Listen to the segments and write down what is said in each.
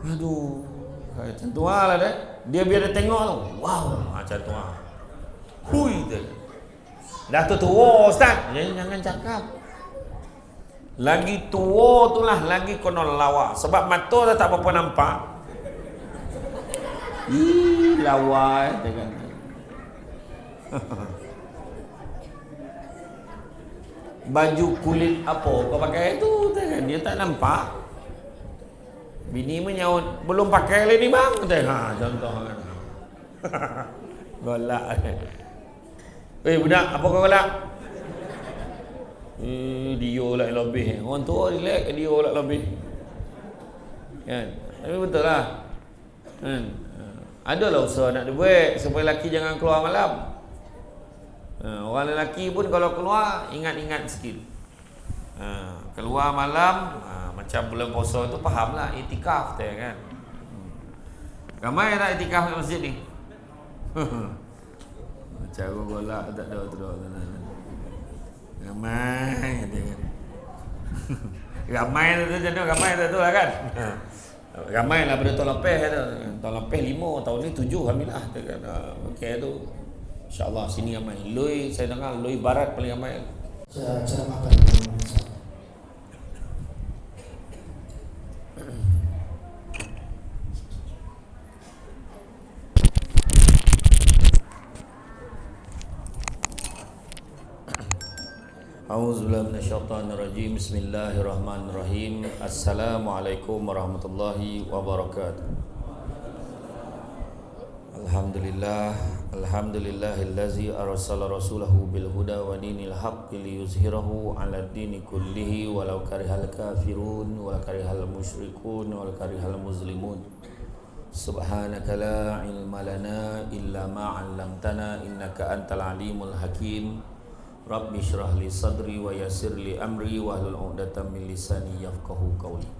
Aduh, macam tu lah dah. Dia biar dia tengok tu. Wow, macam tu lah. Hui tu. Dah tu tua Ustaz. Jangan cakap. Lagi tua tu lah, lagi konon lawa. Sebab mata dah tak apa-apa nampak. Ih, lawa dia kata. Baju kulit apa kau pakai tu kan? Dia tak nampak. Bini menyaut, belum pakai lagi ni bang. Contoh kan. Golak. Budak, apa kau golak? Dia lah lebih. Orang tua relax, dia lah lebih. Kan? Tapi betul lah. Kan? Adalah usaha nak dibuat supaya lelaki jangan keluar malam. Orang lelaki pun kalau keluar ingat-ingat sikit. Keluar malam macam bulan puasa tu fahamlah itikaf dia kan. Ramai tak itikaf kat masjid ni? Cara golak tak ada tu. Ramai dia kan. Ramai tu jadi ramai tu lah kan. Ramai lah pada tahun lepas tu. Tahun lepas 5, tahun ni 7 alhamdulillah tu kan. Okey tu. InsyaAllah sini ramai. Lui, saya dengar Lui Barat paling ramai. Cara makan. A'udzubillahi minasyaitonirrajim. Bismillahirrahmanirrahim. Assalamualaikum warahmatullahi wabarakatuh. Alhamdulillahillazi arsala rasulahu bil huda wa dinil haqqi liyuzhirahu 'ala ad-dini kullihi walau karihal kafirun wal karihal musyrikun wal karihal muslimun. Subhanaka la ilma lana illa ma 'allamtana innaka antal alimul hakim. Rabbi shrah li sadri wa yassir li amri wahlul 'uqdatam min lisani yafqahu qawli.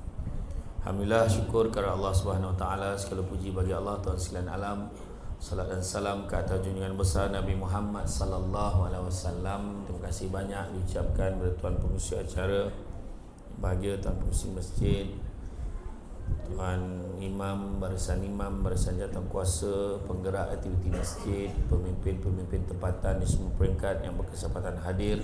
Alhamdulillah, syukur kepada Allah Subhanahu wa taala, segala puji bagi Allah Tuhan sekalian alam. Salat dan salam ke atas junjungan besar Nabi Muhammad sallallahu alaihi wasallam. Terima kasih banyak diucapkan kepada tuan pengurusi acara, bahagia tuan pengurusi masjid, tuan imam, barisan jawatan kuasa, penggerak aktiviti masjid, pemimpin-pemimpin tempatan di semua peringkat yang berkesempatan hadir.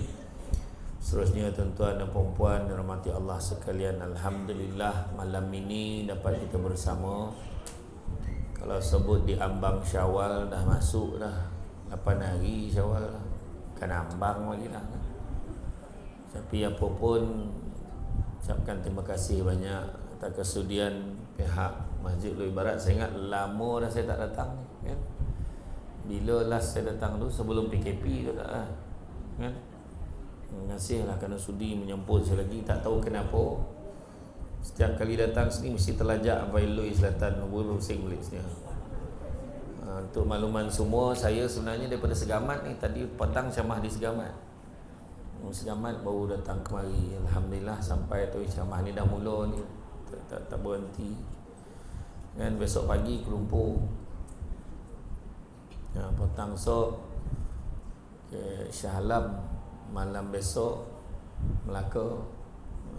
Seterusnya tuan-tuan dan puan-puan dirahmati Allah sekalian, alhamdulillah malam ini dapat kita bersama. Kalau sebut di ambang Syawal dah masuk dah 8 hari Syawal lah. Kan ambang lagi lah. Tapi apa pun ucapkan terima kasih banyak atas kesudian pihak Masjid Lui Barat. Saya ingat lama dah saya tak datang kan. Bila last saya datang tu sebelum PKP tu tak lah kan. Terima kasih lah kerana sudi menyemput saya lagi. Tak tahu kenapa setiap kali datang sini mesti terlajak sampai Lui Selatan, pusing balik sini. Untuk makluman semua, saya sebenarnya daripada Segamat ni. Tadi petang ceramah di Segamat. Segamat baru datang kemari. Alhamdulillah sampai tu ceramah ni dah mula ni. Tak berhenti. Kan besok pagi ke Lumpur. Petang esok ke Shah Alam, malam besok Melaka.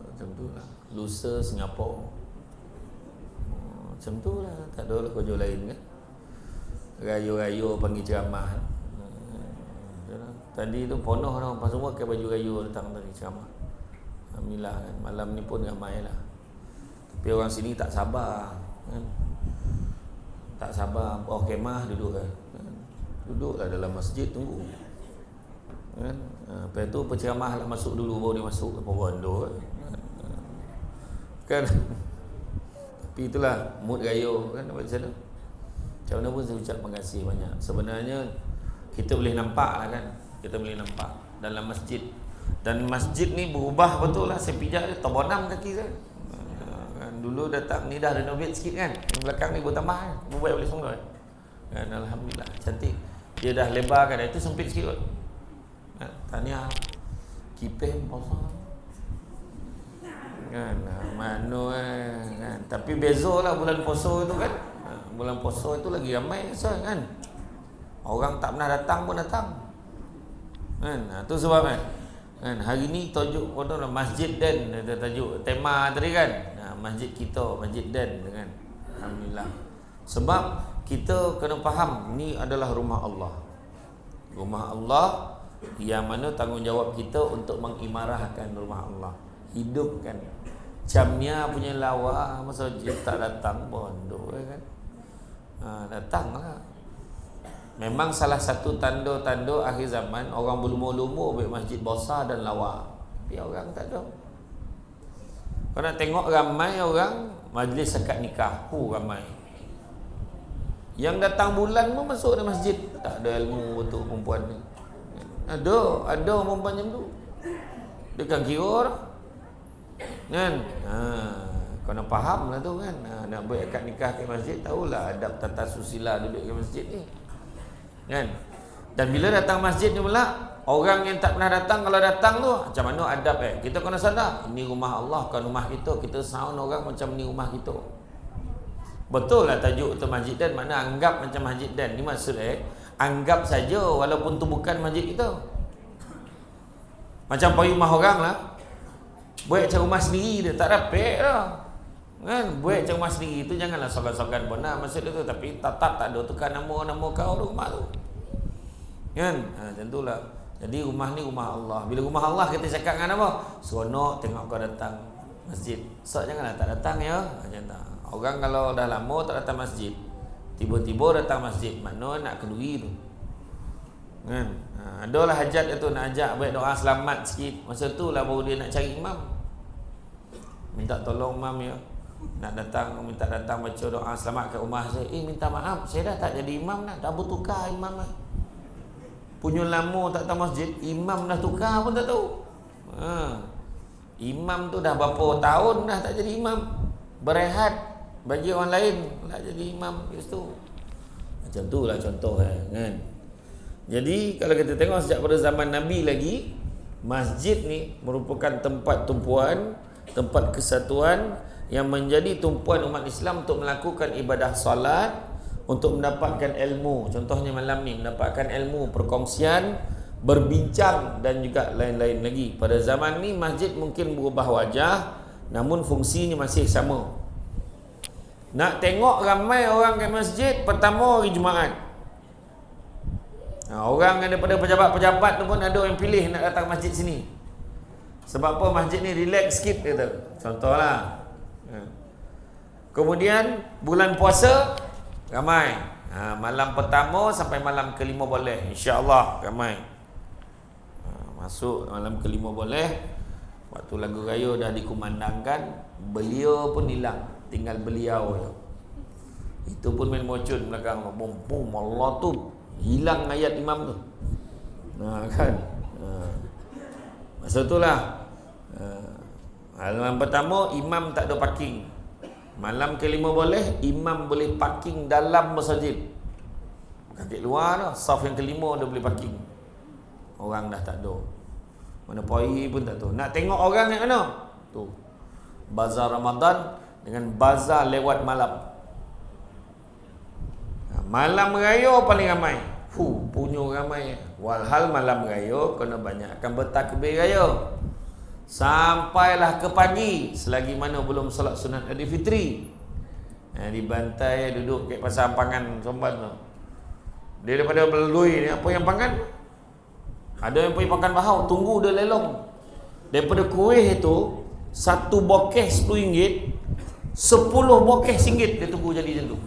Macam tu lah. Lusa Singapura. Macam tu lah. Tak ada lah kerja lain kan. Rayu-rayu panggil ceramah. Tadi tu penuh orang semua pakai baju rayu datang tadi ceramah. Alhamdulillah kan. Malam ni pun ramai lah. Tapi orang sini tak sabar kan. Tak sabar. Oh kemah duduk kan. Duduklah dalam masjid tunggu kan. Lepas tu penceramah lah masuk dulu, baru dia masuk ke pohon tu kan. Tapi itulah mood rayu kan. Macam mana macam mana pun saya ucap terima kasih banyak. Sebenarnya kita boleh nampak lah kan. Kita boleh nampak dalam masjid. Dan masjid ni berubah betul lah. Saya pijak dia terbonam kaki saya kan. Dulu datang ni dah renovate sikit kan. Yang belakang ni bertambah kan. Berbuat boleh semua kan. Alhamdulillah cantik. Dia dah lebar kan. Itu sempit sikit kot kan. Tahniah kipeh pasal kan. Mano kan. Tapi beza lah bulan puasa tu kan. Bulan puasa itu lagi ramai kan. Orang tak pernah datang pun datang kan. Itu sebab kan. Hari ni tajuk Masjid Dan, tajuk tema tadi kan. Masjid kita, Masjid Dan kan. Alhamdulillah. Sebab kita kena faham ni adalah rumah Allah. Rumah Allah yang mana tanggungjawab kita untuk mengimarahkan rumah Allah. Hidupkan. Camnya punya lawa masa tak datang bodoh kan. Datanglah. Memang salah satu tanda-tanda akhir zaman orang berlumur-lumur baik masjid besar dan lawa. Tapi orang tak ada. Kau nak tengok ramai orang majlis akad nikah, ramai. Yang datang bulan pun masuk dalam masjid. Tak ada ilmu untuk perempuan ni. Ada perempuan macam tu. Dia kan kira dah. Kan? Kau nak faham lah tu kan. Nak buat akad nikah ke masjid, tahulah adab tata susila duduk ke masjid ni. Kan? Dan bila datang masjid ni pula, orang yang tak pernah datang, kalau datang tu macam mana adab kita kena sadar, ini rumah Allah, bukan rumah kita. Kita sound orang macam ni rumah kita. Betul lah tajuk tu masjid dan, makna anggap macam masjid dan. Ni maksud anggap saja walaupun tu bukan masjid kita. Macam pergi rumah orang lah, buat macam rumah sendiri dia, tak rapik lah kan. Buat macam rumah sendiri tu janganlah sokan-sokan benar maksud dia tu. Tapi tak ada tukar nama kau rumah tu kan. Macam tu lah. Jadi rumah ni rumah Allah. Bila rumah Allah kita cakap dengan apa? Seronok tengok kau datang masjid. So janganlah tak datang ya. Macam tak. Orang kalau dah lama tak datang masjid, tiba-tiba datang masjid, makna nak kenduri tu kan. Adalah hajat itu nak ajak baik doa selamat sikit. Masa tu lah baru dia nak cari imam, minta tolong imam ya, nak datang, minta datang baca doa selamat kat rumah saya. Minta maaf saya dah tak jadi imam dah bertukar imam lah. Punya lama tak datang masjid, imam dah tukar pun tak tahu. Imam tu dah berapa tahun dah tak jadi imam, berehat bagi orang lain nak jadi imam tu. Macam tu lah contoh kan. Jadi kalau kita tengok sejak pada zaman Nabi lagi, masjid ni merupakan tempat tumpuan, tempat kesatuan yang menjadi tumpuan umat Islam untuk melakukan ibadah solat, untuk mendapatkan ilmu. Contohnya malam ni mendapatkan ilmu, perkongsian, berbincang dan juga lain-lain lagi. Pada zaman ni masjid mungkin berubah wajah, namun fungsinya masih sama. Nak tengok ramai orang ke masjid pertama hari Jumaat. Orang daripada pejabat-pejabat tu pun ada yang pilih nak datang masjid sini. Sebab apa? Masjid ni relax sikit kata. Contohlah. Kemudian bulan puasa ramai. Malam pertama sampai malam kelima boleh, insya-Allah ramai. Masuk malam kelima boleh. Waktu lagu raya dah dikumandangkan, beliau pun hilang, tinggal beliau je. Itu pun main mocun belakang, bom Allah tu hilang ayat imam tu. Kan. Masa itulah malam pertama imam tak ada parking. Malam kelima boleh, imam boleh parking dalam masjid. Kaki luar dah, saf yang kelima dia boleh parking. Orang dah tak ada. Mana poi pun tak tahu. Nak tengok orang yang mana? Tu. Bazar Ramadan dengan bazar lewat malam. Malam raya paling ramai. Punya ramai. Walhal malam raya kena banyakkan bertakbir raya. Sampailah ke pagi, selagi mana belum solat sunat Aidilfitri. Di bantai duduk kat pasar pangan Somban tu. Dia daripada Belui ni, apa yang pangan? Ada yang pergi makan bahau, tunggu dia lelong. Daripada kuih itu, satu bokeh RM10, 10 bokeh RM1 dia tunggu jadi macam tu.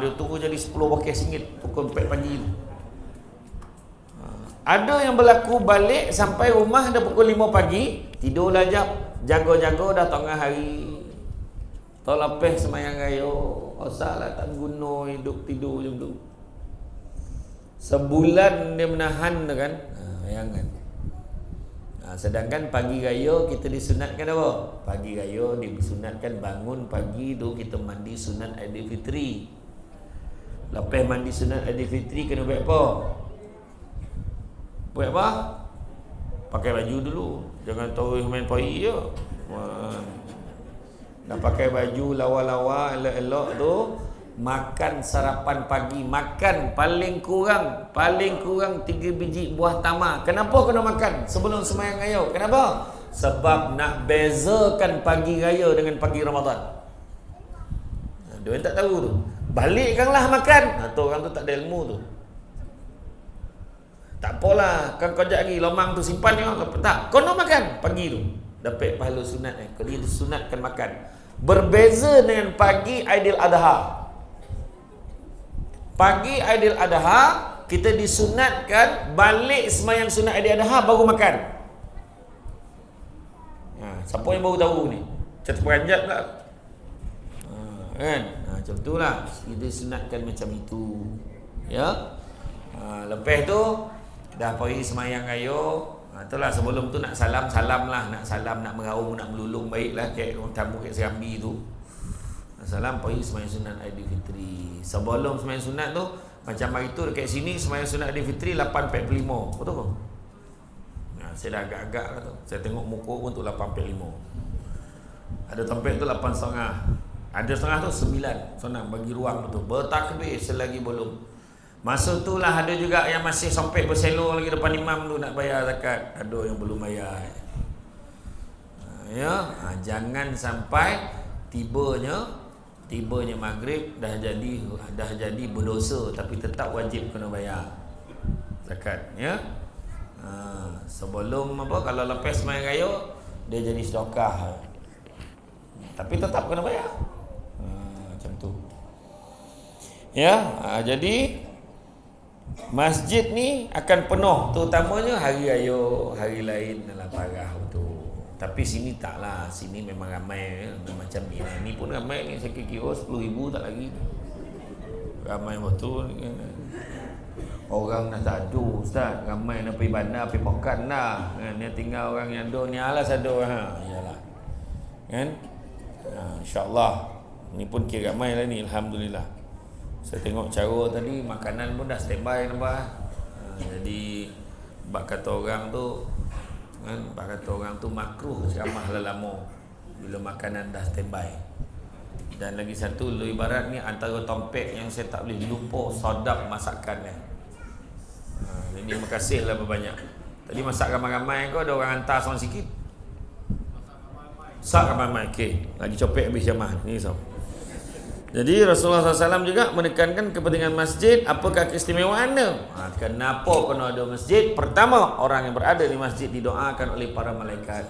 Dia tunggu jadi 10 bokeh RM1 pukul 4 pagi tu. Ada yang berlaku balik sampai rumah dah pukul 5 pagi, tidurlah jap, jaga-jaga dah tengah hari. Tak lepas semayang raya, asalah tak guna hidup tidur macam tu. Sebulan dia menahan tu kan. Bayangkan. Sedangkan pagi raya kita disunatkan apa? Pagi raya disunatkan bangun pagi tu kita mandi sunat Aidilfitri. Lepas mandi sunat Aidilfitri kena buat apa? Buat apa? Pakai baju dulu. Jangan terus main poi je. Dah pakai baju lawa-lawa elok-elok tu, makan sarapan pagi. Makan paling kurang 3 biji buah tamar. Kenapa kena makan sebelum sembahyang raya? Kenapa? Sebab nak bezakan pagi raya dengan pagi Ramadan. Dia yang tak tahu tu. Balikkanlah makan. Tu orang tu tak ada ilmu tu. Tak apalah, kan kau jap lagi lomang tu simpan ni. Tak, kau nak makan pagi tu. Dapat pahala sunat Kau dia sunatkan makan. Berbeza dengan pagi Aidil Adha. Pagi Aidil Adha kita disunatkan balik sembahyang sunat Aidil Adha baru makan. Siapa yang baru tahu ni? Macam peranjat pula. Kan? Macam tu lah. Kita sunatkan macam itu. Ya. Lepas tu dah pergi sembahyang kayu. Itulah sebelum tu nak salam lah. Nak salam, nak meraung, nak melulung baiklah. Kayak orang tamu kat Serambi tu. Nak salam pergi sembahyang sunat Aidilfitri. Sebelum sembahyang sunat tu, macam hari tu dekat sini sembahyang sunat Aidilfitri 8.45. Betul ke? Saya dah agak-agak lah tu. Saya tengok muka pun tu 8.45. Ada tempat tu 8.5. Ada setengah tu 9. Senang bagi ruang betul. Bertakbir selagi belum. Masa tu lah ada juga yang masih sompek berselo lagi depan imam tu nak bayar zakat. Ada yang belum bayar. Ya, jangan sampai tibanya maghrib dah jadi berdosa tapi tetap wajib kena bayar zakat, ya. Sebelum kalau lepas sembahyang raya dia jadi sedekah tapi tetap kena bayar. Macam tu. Ya, jadi masjid ni akan penuh terutamanya hari raya, hari lain dalam parah tu. Tapi sini taklah, sini memang ramai macam ni. Ni pun ramai ni, saya kira 10,000 tak lagi. Ramai betul. Orang dah tak ada ustaz, ramai nak pergi bandar, pergi pokan dah. Kan dia tinggal orang yang ada ni alas ada iyalah. Kan? Insya-Allah. Ni pun kira ramai lah ni, alhamdulillah. Saya tengok cara tadi makanan pun dah standby nampak. Jadi bak kata orang tu kan, bak kata orang tu makruh ceramah lama bila makanan dah standby. Dan lagi satu lu ibarat ni antara tompek yang saya tak boleh lupa sedap masakan ni. Jadi terima kasihlah berbanyak. Tadi masak ramai-ramai kau ada orang hantar seorang sikit. Masak ramai-ramai. Okey, lagi copek habis jamaah ni so. Jadi Rasulullah SAW juga menekankan kepentingan masjid. Apakah keistimewaannya? Kenapa kena ada masjid? Pertama, orang yang berada di masjid didoakan oleh para malaikat.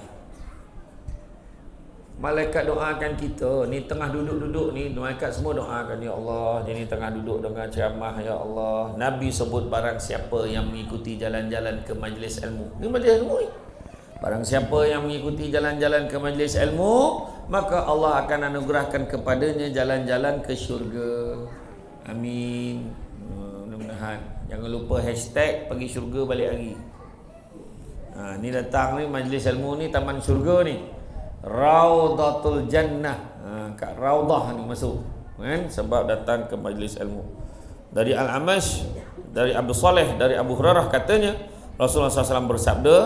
Malaikat doakan kita. Ni tengah duduk-duduk ni, malaikat semua doakan, ya Allah, jadi tengah duduk dengan ceramah, ya Allah. Nabi sebut barang siapa yang mengikuti jalan-jalan ke majlis ilmu. Ni majlis ilmu ni. Barang siapa yang mengikuti jalan-jalan ke majlis ilmu, maka Allah akan anugerahkan kepadanya jalan-jalan ke syurga. Amin. Mudah-mudahan. Jangan lupa hashtag pergi syurga balik lagi. Ni datang ni majlis ilmu ni, taman syurga ni. Raudatul Jannah. Kat Raudah ni masuk. Kan? Sebab datang ke majlis ilmu. Dari Al-Amash, dari Abu Saleh, dari Abu Hurairah katanya, Rasulullah SAW bersabda,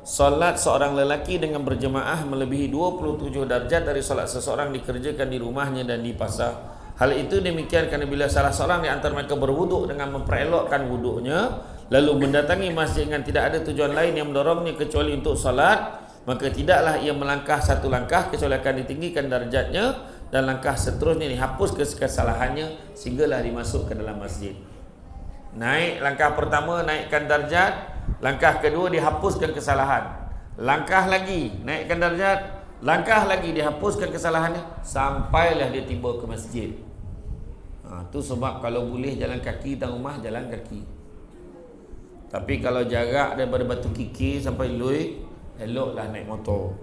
solat seorang lelaki dengan berjemaah melebihi 27 darjat dari solat seseorang dikerjakan di rumahnya dan di pasar. Hal itu demikian kerana bila salah seorang di antara mereka berwuduk dengan memperelokkan wuduknya, lalu mendatangi masjid dengan tidak ada tujuan lain yang mendorongnya kecuali untuk solat, maka tidaklah ia melangkah satu langkah kecuali akan ditinggikan darjatnya, dan langkah seterusnya dihapus kesalahannya sehinggalah dimasuk ke dalam masjid. Naik langkah pertama, naikkan darjat. Langkah kedua, dihapuskan kesalahan. Langkah lagi, naikkan darjat. Langkah lagi, dihapuskan kesalahannya, sampailah dia tiba ke masjid. Tu sebab kalau boleh jalan kaki dan rumah, jalan kaki. Tapi kalau jarak daripada Batu Kiki sampai Lui, eloklah naik motor.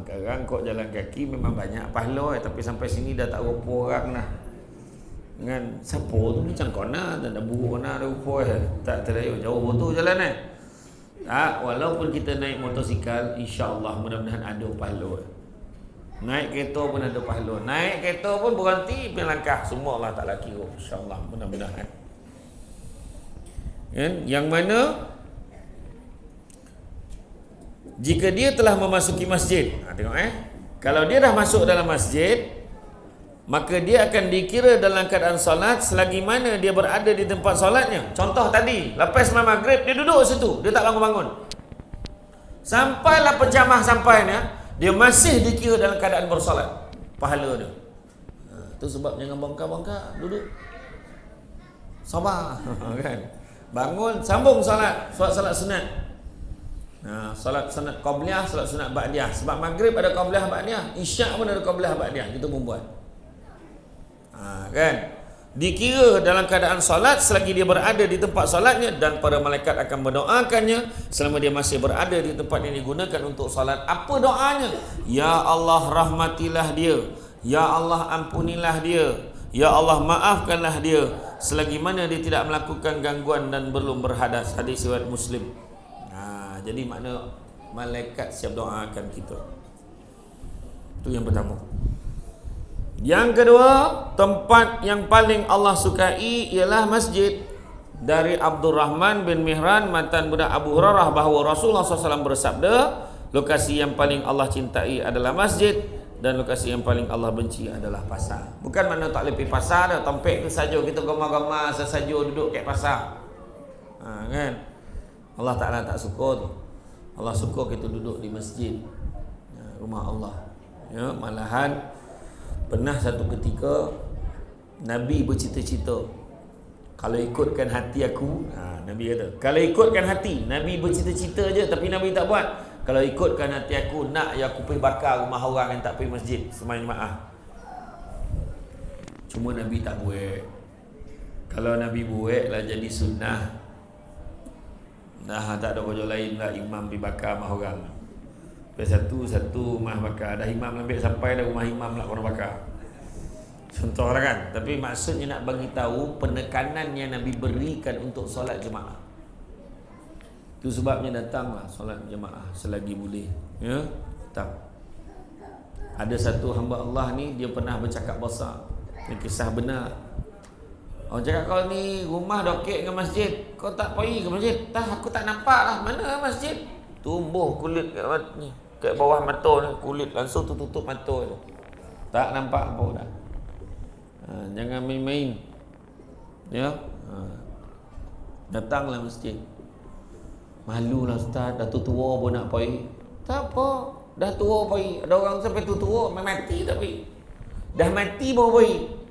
Sekarang kok jalan kaki memang banyak pahala, tapi sampai sini dah tak rupa orang dah. Dengan siapa tu ni cangkona dan dah buruk mana ada rupa tak terlalu jauh betul jalan walaupun kita naik motosikal, insya-Allah mudah-mudahan ada pahala. Naik kereta pun ada pahala. Naik kereta pun berhenti berlangkah, semua Allah Taala kira, insya-Allah mudah-mudahan. Yang mana jika dia telah memasuki masjid, tengok kalau dia dah masuk dalam masjid, maka dia akan dikira dalam keadaan solat selagi mana dia berada di tempat solatnya. Contoh tadi, lepas sembahyang maghrib dia duduk situ, dia tak bangun-bangun. Sampailah penjamah sampainya, dia masih dikira dalam keadaan bersolat. Pahala dia. Itu sebab jangan bongkar-bongkar, duduk. Sabar kan. Bangun, sambung solat sunat. Solat sunat qabliyah, solat sunat ba'diyah. Sebab maghrib ada qabliyah ba'diyah, isyak pun ada qabliyah ba'diyah. Kita pun buat. Kan? Dikira dalam keadaan solat selagi dia berada di tempat solatnya, dan para malaikat akan mendoakannya selama dia masih berada di tempat yang digunakan untuk solat. Apa doanya? Ya Allah rahmatilah dia, ya Allah ampunilah dia, ya Allah maafkanlah dia selagi mana dia tidak melakukan gangguan dan belum berhadas. Hadis riwayat Muslim. Jadi makna malaikat siap doakan kita. Itu yang pertama. Yang kedua, tempat yang paling Allah sukai ialah masjid. Dari Abdurrahman bin Mihran mantan budak Abu Hurairah bahawa Rasulullah SAW bersabda, lokasi yang paling Allah cintai adalah masjid, dan lokasi yang paling Allah benci adalah pasar. Bukan makna tak boleh pergi pasar dah, tempek ke saja kita gemar-gemar sesaja duduk kat pasar. Kan? Allah Ta'ala tak suka tu. Allah suka kita duduk di masjid, rumah Allah. Ya, malahan pernah satu ketika Nabi bercita-cita, kalau ikutkan hati aku, Nabi kata, kalau ikutkan hati, Nabi bercita-cita je tapi Nabi tak buat. Kalau ikutkan hati aku, nak ya aku pergi bakar rumah orang yang tak pergi masjid sembahyang jemaah. Cuma Nabi tak buat. Kalau Nabi buat lah jadi sunnah. Tak ada kerja lain lah, imam pergi bakar rumah orang. Satu rumah bakar, dah imam ambil sampai dah rumah imam lah orang bakar. Contoh lah kan. Tapi maksudnya nak bagi tahu penekanan yang Nabi berikan untuk solat jemaah. Itu sebabnya datanglah solat jemaah selagi boleh. Ya, datang. Ada satu hamba Allah ni, dia pernah bercakap besar. Ini kisah benar. Orang cakap, kau ni rumah dokek dengan masjid, kau tak pergi ke masjid? Tak, aku tak nampak lah. Mana masjid? Tumbuh kulit kat ni, kat bawah mata ni, kulit langsung tutup mata tu. Tak nampak apa dah. Jangan main-main. Ya. Datanglah masjid. Malulah ustaz, dah tua pun nak pergi. Tak apa, dah tua pergi. Ada orang sampai tua mati tapi dah mati baru pergi.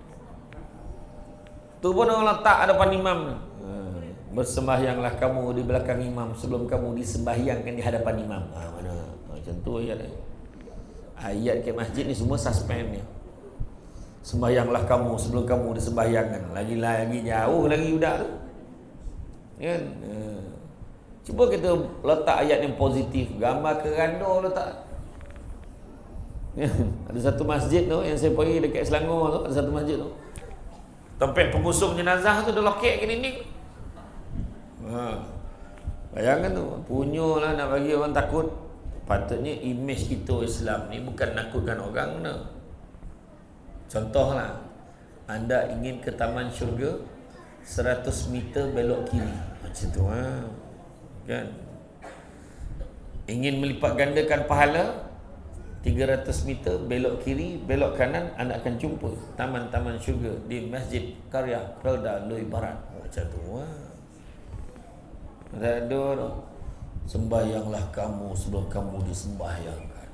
Tu pun orang letak hadapan imam. Bersembahyanglah kamu di belakang imam sebelum kamu disembahyangkan di hadapan imam. Mana? Macam tu ayat. Ayat ke masjid ni semua suspend ni. Sembahyanglah kamu sebelum kamu disembahyangkan. Lagi jauh lagi budak tu. Kan? Cuba kita letak ayat yang positif. Gambar keranda letak. Ada satu masjid tu yang saya pergi dekat Selangor tu, ada satu masjid tu. Tempat pengusung jenazah tu dia lokek ke dinding. Bayangkan tu, punyalah nak bagi orang takut. Patutnya imej kita Islam ni bukan nakutkan orang mana. Contohlah, anda ingin ke taman syurga 100 meter belok kiri. Macam tu kan. Ingin melipat gandakan pahala 300 meter belok kiri, belok kanan, anda akan jumpa taman-taman syurga di Masjid Karya Pelda Lui Barat. Macam tu. Ada sembahyanglah kamu sebelum kamu disembahyangkan.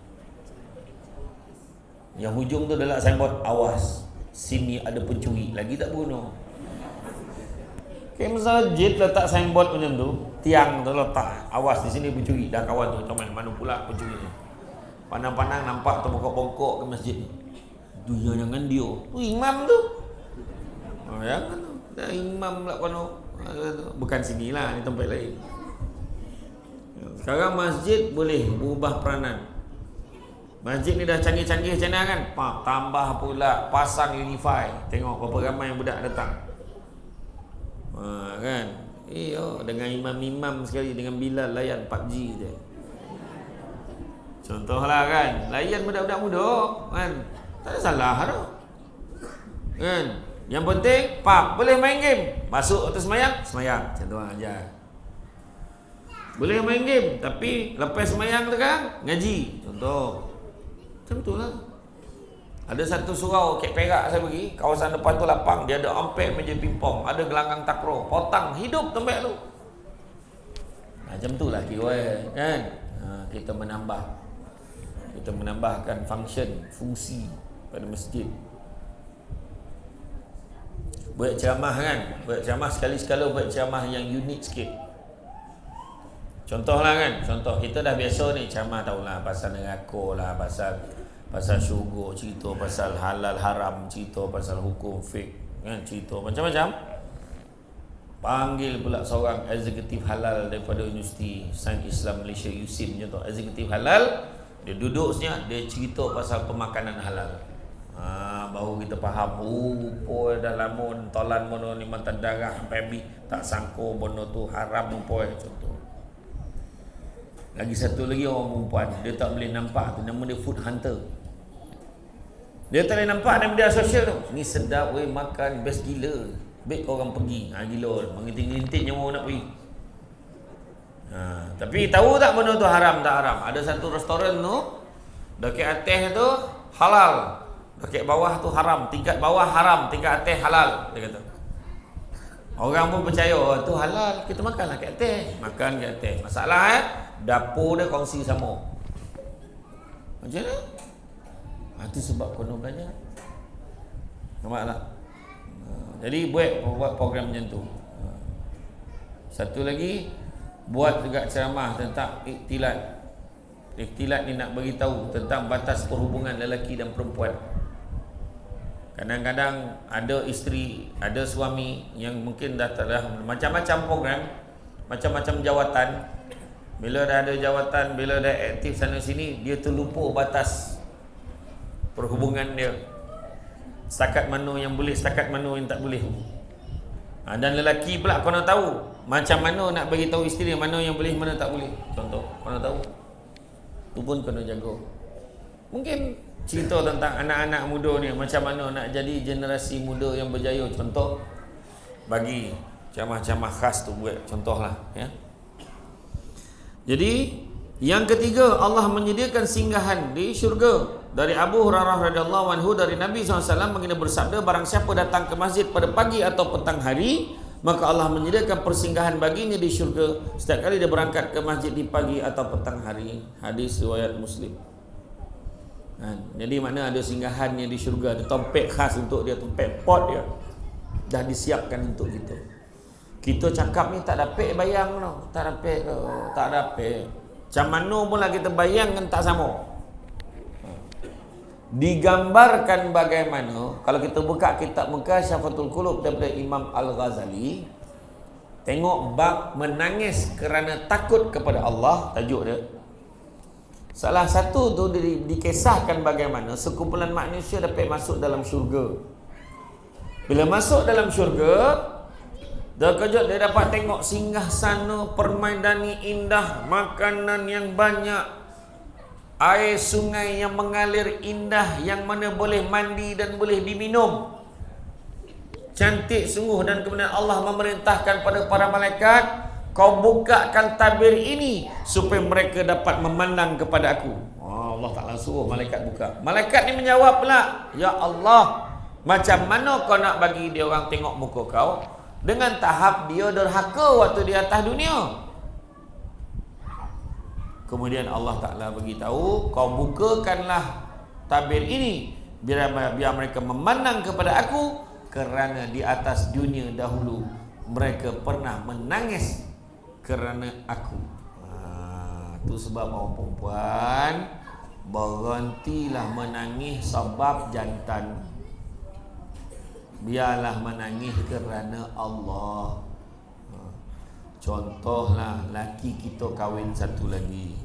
Yang hujung tu adalah signboard, awas, sini ada pencuri. Lagi tak bunuh. Kayak masjid letak signboard macam tu, tiang tu letak, awas di sini pencuri. Dah kawan tu, mana pula pencuri ni. Pandang-pandang nampak tu bongkok-bongkok ke masjid ni. Tu jangan dia. Tu imam tu. Jangan tu. Dah imam pula kono. Bukan sinilah, ni tempat lain. Sekarang masjid boleh berubah peranan. Masjid ni dah canggih-canggih macam mana kan? Tambah pula pasang Unify. Tengok berapa ramai yang budak datang. Kan? Dengan imam-imam sekali, dengan Bilal layan PUBG je. Contohlah kan, layan budak-budak muda kan, tak ada salah tu kan. Yang penting boleh main game, masuk atas semayang, macam tu aja. Boleh main game, tapi lepas semayang tu kan ngaji, contoh. Macam tu lah. Ada satu surau kat Perak saya pergi, kawasan depan tu lapang, dia ada ampek meja pingpong, ada gelanggang takraw, potang hidup tempat tu. Macam tu lah kira kan. Kita menambahkan fungsi pada masjid. Buat ceramah kan, buat ceramah sekali-sekala, buat ceramah yang unik sikit. Contohlah kan, contoh kita dah biasa ni ceramah tahulah pasal neraka lah, pasal syurga, cerita pasal halal haram, cerita pasal hukum fiqh kan, cerita macam-macam. Panggil pula seorang eksekutif halal daripada Universiti Sains Islam Malaysia USIM contoh, eksekutif halal, dia duduk senyap, dia cerita pasal pemakanan halal. Baru kita faham, rupa dah lama tolan mono ni mantan darah sampai habis, tak sangka benda tu haram rupa contoh. Lagi satu lagi orang perempuan, dia tak boleh nampak tu, nama dia food hunter. Dia tak boleh nampak dalam media sosial tu, ni sedap weh, makan best gila, baik orang pergi. Gila, mengintik-intik nyawa nak pergi. Tapi tahu tak benda tu haram tak haram? Ada satu restoran tu, dekat atas tu halal, dekat bawah tu haram, tingkat bawah haram, tingkat atas halal, dia kata. Orang pun percaya, oh, tu halal, kita makanlah kat atas. Makan kat atas. Masalah dapur dia kongsi sama. Macam mana? Itu sebab kena belajar. Nampak tak? Jadi buat program macam tu. Satu lagi, buat juga ceramah tentang ikhtilat. Ikhtilat ni nak bagi tahu tentang batas perhubungan lelaki dan perempuan. Kadang-kadang ada isteri, ada suami yang mungkin dah macam-macam program, macam-macam jawatan. Bila dah ada jawatan, bila dah aktif sana sini, dia terlupa batas perhubungan dia. Setakat mana yang boleh, setakat mana yang tak boleh. Dan lelaki pula kena tahu macam mana nak bagi tahu isteri mana yang boleh, mana tak boleh. Contoh, kena tahu. Tu pun kena jaga. Mungkin cerita tentang anak-anak muda ni, macam mana nak jadi generasi muda yang berjaya. Contoh, bagi ceramah-ceramah khas tu buat contohlah ya. Jadi yang ketiga, Allah menyediakan singgahan di syurga. Dari Abu Hurairah radhiyallahu anhu, dari Nabi SAW baginda bersabda, barang siapa datang ke masjid pada pagi atau petang hari, maka Allah menyediakan persinggahan baginya di syurga setiap kali dia berangkat ke masjid di pagi atau petang hari. Hadis riwayat Muslim. Jadi mana ada singgahannya di syurga, ada tempat khas untuk dia, tempat pot dia dah disiapkan untuk kita. Kita cakap ni tak dapat bayang no, tak dapat. Macam mana pula kita bayangkan tak sama. Digambarkan bagaimana kalau kita buka kitab Mukasyafatul Qulub daripada Imam Al-Ghazali, tengok bab menangis kerana takut kepada Allah, tajuk dia. Salah satu tu dikisahkan bagaimana sekumpulan manusia dapat masuk dalam syurga. Bila masuk dalam syurga, terkejut dia dapat tengok singgasana, permaidani indah, makanan yang banyak, air sungai yang mengalir indah, yang mana boleh mandi dan boleh diminum. Cantik sungguh, dan kemudian Allah memerintahkan pada para malaikat, kau bukakan tabir ini supaya mereka dapat memandang kepada aku. Allah Ta'ala suruh malaikat buka. Malaikat ni menjawab pula, ya Allah, macam mana kau nak bagi dia orang tengok muka kau dengan tahap dia derhaka waktu di atas dunia? Kemudian Allah Ta'ala beritahu, kau bukakanlah tabir ini biar mereka memandang kepada aku, kerana di atas dunia dahulu mereka pernah menangis kerana aku. Itu sebab orang perempuan berhentilah menangis sebab jantan. Biarlah menangis kerana Allah. Contohlah, laki kita kahwin satu lagi.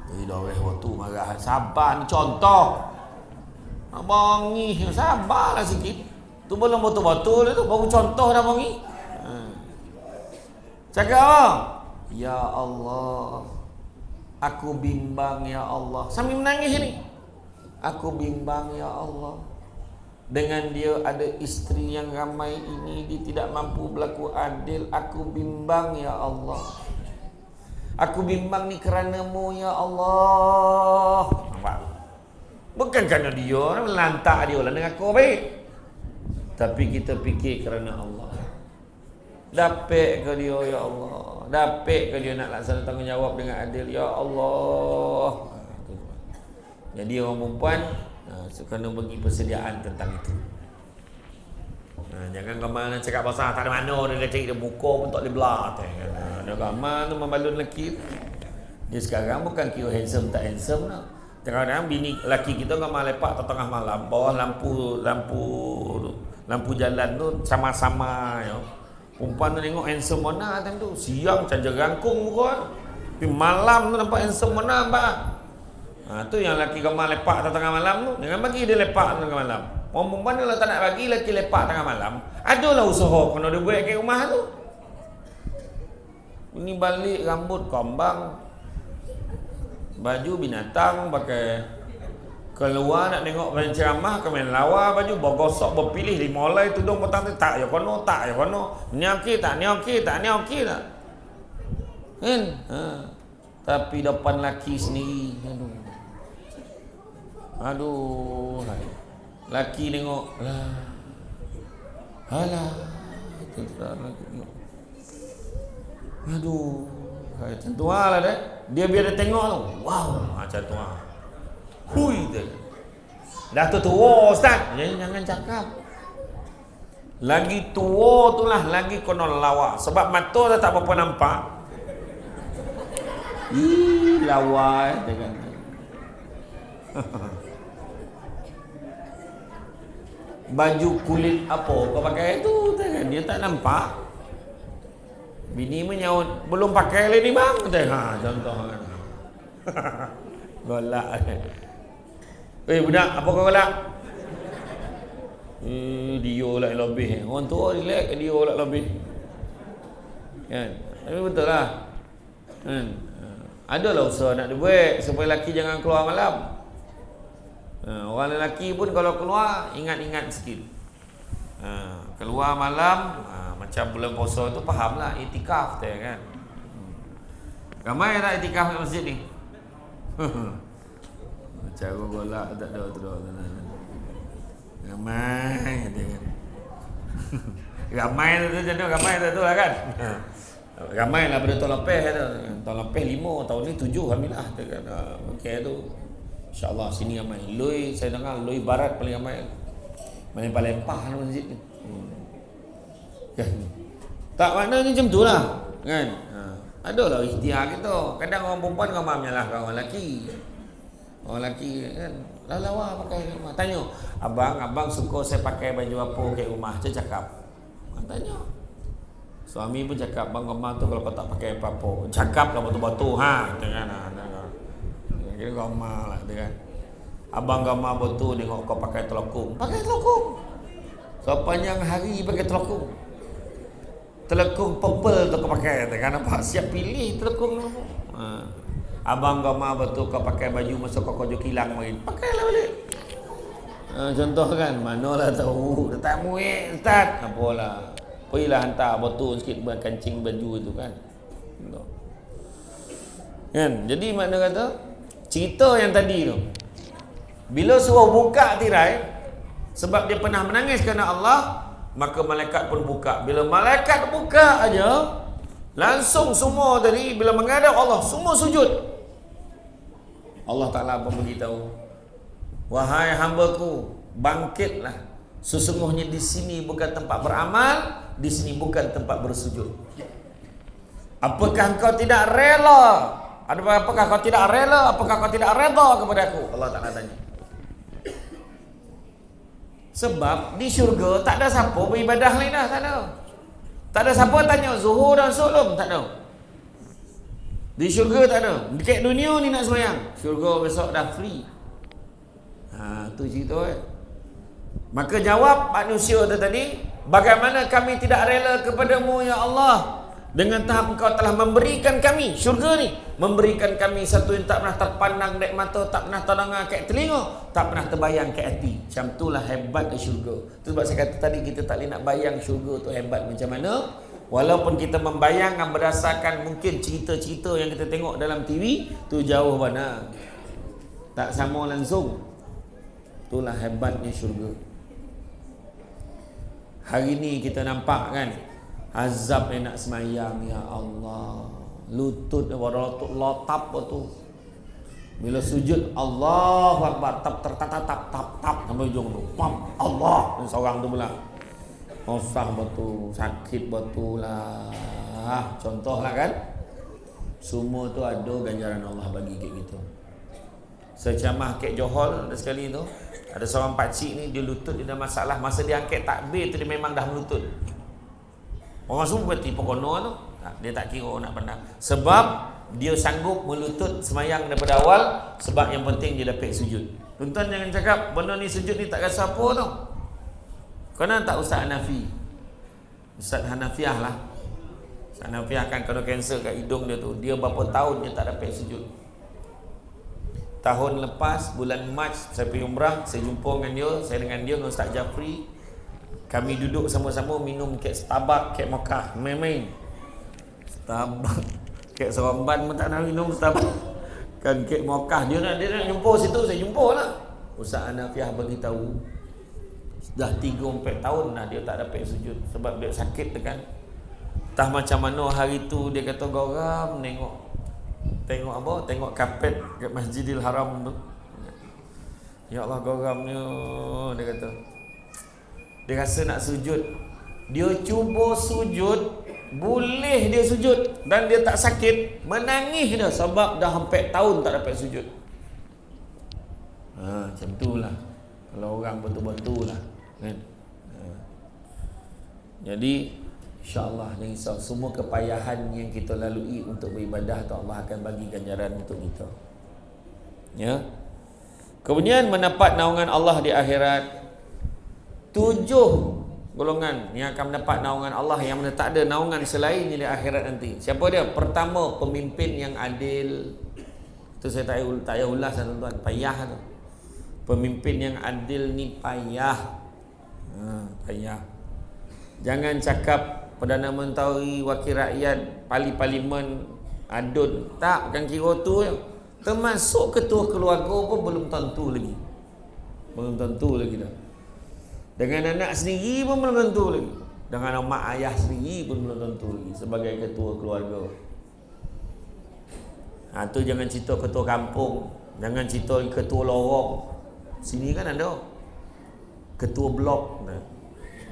Jadi dah waktu marah, sabar ni contoh. Abang ni sabarlah sikit. Tu belum betul-betul tu, baru contoh dah bang ni. Cakap apa? Ya Allah, aku bimbang ya Allah. Sambil menangis ni. Aku bimbang ya Allah. Dengan dia ada isteri yang ramai ini, dia tidak mampu berlaku adil. Aku bimbang ya Allah. Aku bimbang ni kerana-Mu ya Allah. Nampak? Bukan kerana dia, lantak dia lah dengan aku baik. Tapi kita fikir kerana Allah. Dapat ke dia ya Allah? Dapat ke dia nak laksana tanggungjawab dengan adil ya Allah? Jadi orang perempuan kena bagi persediaan tentang itu. Jangan gambar cakap pasal tak ada mana dia cari dia muka pun tak boleh belah kan. Ada gambar tu membalun lelaki. Dia sekarang bukan kira handsome tak handsome lah. Kadang-kadang bini lelaki kita gambar lepak tengah malam, bawah lampu jalan tu sama-sama ya. Perempuan tu tengok handsome mana time tu. Siang macam jerangkung muka. Tapi malam tu nampak handsome mana mbak. Tu yang lelaki gambar lepak tengah malam tu. Jangan bagi dia lepak tengah malam. Perempuan kalau tak nak bagi lelaki lepak tengah malam, adalah usaha kena dia buat kat rumah tu. Ini balik rambut kambang, baju binatang pakai, keluar nak tengok main ceramah ke main lawa, baju bergosok berpilih dimulai tudung petang tu tak ya kono ni okey tak kan. Tapi depan laki sendiri aduh laki tengok alah aduh macam tu lah dia biar dia tengok tu wow macam tu lah hui tu dah tua Ustaz jangan cakap lagi tua tu lah lagi konon lawa sebab mata dah tak apa-apa nampak lawa jangan baju kulit apa kau pakai tu kan dia tak nampak. Bini menyaut belum pakai lagi ni bang contoh kan. Golak budak apa kau golak dia lah lebih orang tua relax dia lah lebih kan. Tapi betul lah kan. Adalah usaha nak dibuat supaya lelaki jangan keluar malam. Orang lelaki pun kalau keluar ingat-ingat sikit. Keluar malam macam bulan puasa tu fahamlah itikaf tu kan. Ramai tak itikaf kat masjid ni? Cara golak tak ada tu. Ramai dia kan. Ramai tu lah kan. Ramai lah pada tahun lepas tu. Tahun lepas 5, tahun ni 7 alhamdulillah tu kan. Okey tu. InsyaAllah sini ramai. Lui saya dengar Lui Barat paling ramai. Melempah-lempah masjid ni. Kan. Tak maknanya macam tu lah kan. Adalah ikhtiar kita. Kadang orang perempuan ramai menyalahkan orang lelaki. Orang lelaki kan lawa pakai rumah. Tanya, abang suka saya pakai baju apa kat rumah? Saya cakap. Tanya. Suami pun cakap, bang rumah tu kalau kau tak pakai apa-apa. Cakap lah betul-betul jangan. Kira gamar lah tu kan. Abang gamar betul tengok kau pakai telekung. Pakai telekung. Sepanjang hari pakai telekung. Telekung purple tu kau pakai tu kan. Nampak siap pilih telekung tu. Abang gamar betul kau pakai baju masa kau kerja kilang main. Pakailah balik. Contoh kan. Manalah tahu. Tak muik Ustaz. Apalah. Pergilah hantar betul sikit kancing baju tu kan. Kan. Jadi makna kata cerita yang tadi tu bila suruh buka tirai sebab dia pernah menangis kerana Allah, maka malaikat pun buka. Bila malaikat buka aja langsung semua tadi bila menghadap Allah semua sujud. Allah Ta'ala pun beritahu, wahai hambaku, bangkitlah, sesungguhnya di sini bukan tempat beramal, di sini bukan tempat bersujud. Apakah engkau tidak rela? Apakah kau tidak rela? Apakah kau tidak reda kepada aku? Allah Ta'ala tanya. Sebab di syurga tak ada siapa beribadah lain dah. Tak ada. Tak ada siapa tanya zuhur dan sulum. Tak ada. Di syurga tak ada. Dekat dunia ni nak sembahyang, syurga besok dah free. Tu cerita Maka jawab manusia tu tadi, bagaimana kami tidak rela kepadamu ya Allah, dengan tahap engkau telah memberikan kami syurga ni, memberikan kami satu yang tak pernah terpandang dek mata, tak pernah terdengar kat telinga, tak pernah terbayang kat hati. Macam itulah hebat syurga. Itu sebab saya kata tadi kita tak boleh nak bayang syurga tu hebat macam mana. Walaupun kita membayangkan berdasarkan mungkin cerita-cerita yang kita tengok dalam TV, tu jauh mana, tak sama langsung. Itulah hebatnya syurga. Hari ni kita nampak kan azab yang nak semayang, ya Allah, lutut lotap tu. Bila sujud Allahu Akbar, tap sampai ujung tu. Pam Allah, dan seorang tu pula. Osah betul, sakit betul lah. Contoh lah kan. Semua tu ada ganjaran Allah bagi kayak gitu. Secamah Kek Johor ada sekali tu, ada seorang pakcik ni, dia lutut dia ada masalah. Masa dia angkat takbir tu dia memang dah melutut. Orang semua berarti pekono tu, dia tak kira nak pandang. Sebab dia sanggup melutut semayang daripada awal. Sebab yang penting dia dapat sujud. Tuan-tuan jangan cakap benda ni sujud ni tak rasa apa tu. Kena tak Ustaz Hanafi? Ustaz Hanafiah lah. Ustaz Hanafiah kan kena kanser kat hidung dia tu. Dia berapa tahun dia tak dapat sujud. Tahun lepas bulan Mac saya pergi umrah, saya jumpa dengan dia, saya dengan dia dengan Ustaz Jafri. Kami duduk sama-sama minum kek Starbucks, kek Mekah, main-main. Starbucks, kek Seremban pun tak nak minum Starbucks. Kan kek Mekah, dia nak jumpa situ, saya jumpa lah. Ustaz Hanafiah bagi tahu dah 3-4 tahun dah dia tak dapat sujud sebab dia sakit tu kan. Entah macam mana hari tu dia kata geram tengok apa? Tengok kapet kat Masjidil Haram tu. Ya Allah geramnya, dia kata. Dia rasa nak sujud. Dia cuba sujud, boleh dia sujud dan dia tak sakit, menangis dah sebab dah 4 tahun tak dapat sujud. Macam itulah. Kalau orang betul-betul lah kan. Jadi InsyaAllah jangan risau, semua kepayahan yang kita lalui untuk beribadah tu Allah akan bagi ganjaran untuk kita. Ya. Kemudian mendapat naungan Allah di akhirat. 7 golongan yang akan mendapat naungan Allah, yang mana tak ada naungan selain di akhirat nanti. Siapa dia? Pertama, pemimpin yang adil. Itu saya tak payah ulas tuan-tuan, payah tu. Pemimpin yang adil ni payah. Payah. Jangan cakap Perdana Menteri, Wakil Rakyat, Parlimen, Adun. Tak, bukan kira tu. Termasuk ketua keluarga pun belum tentu lagi. Belum tentu lagi dah. Dengan anak sendiri pun belum tentu lagi. Dengan mak ayah sendiri pun belum tentu lagi sebagai ketua keluarga. Tu jangan cerita ketua kampung, jangan cerita ketua lorong. Sini kan ada ketua blok.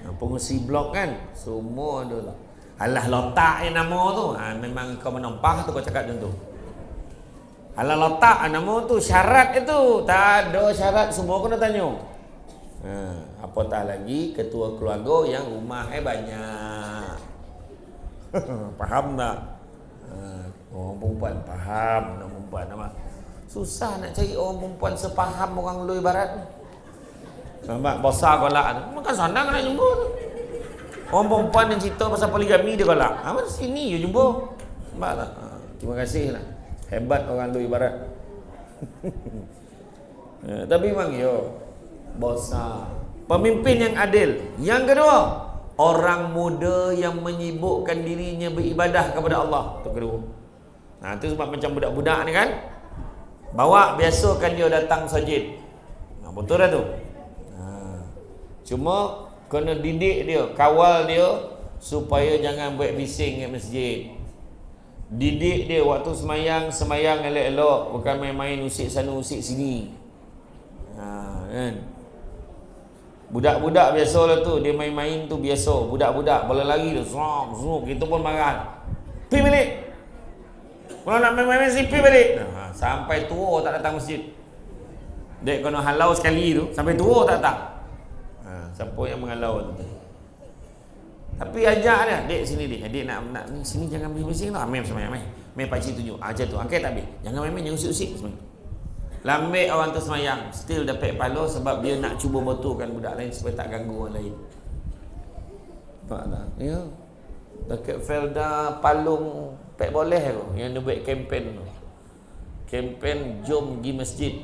Pengurusi blok kan semua ada lah. Alah letak nama tu, memang kau menempah tu kau cakap macam tu. Alah letak nama tu, syarat itu tak ada syarat, semua kena tanya. Apatah lagi ketua keluarga yang rumah banyak. Faham tak? Orang perempuan faham, orang perempuan nama. Susah nak cari orang perempuan sepaham orang Luar Barat. Nampak besar galak tu. Makan senang nak jumpa tu. Orang perempuan yang cerita pasal poligami dia galak. Sini je jumpa. Nampak tak? Terima kasih lah. Hebat orang Luar Barat. Tapi memang besar. Pemimpin yang adil. Yang kedua, orang muda yang menyibukkan dirinya beribadah kepada Allah. Itu kedua. Itu sebab macam budak-budak ni kan, bawa biasakan dia datang masjid. Betul dah tu. Cuma kena didik dia, kawal dia supaya jangan buat bising kat masjid. Didik dia waktu semayang elok-elok, bukan main-main usik sana usik sini. Kan? Budak-budak biasalah tu, dia main-main tu biasa. Budak-budak bola lari tu, zuk, kita pun marah. Pergi balik. Kalau nak main-main mesti pergi balik. Sampai tua tak datang masjid. Dek kena halau sekali tu, sampai tua tak datang. Siapa yang mengalau tu? Tapi ajak dia, dek sini dek. Dek nak ni sini jangan bising tau. Main semayang, main pakcik tunjuk. Ajar tu, angkat tak habis. Jangan main-main, jangan usik-usik semayang. Lambat orang tu semayang, still dapat pahala sebab dia nak cuba betulkan budak lain supaya tak ganggu orang lain. Nampak tak? Ya. Dekat Felda Palung Pek boleh tu yang dia buat kempen tu. Kempen jom pergi masjid.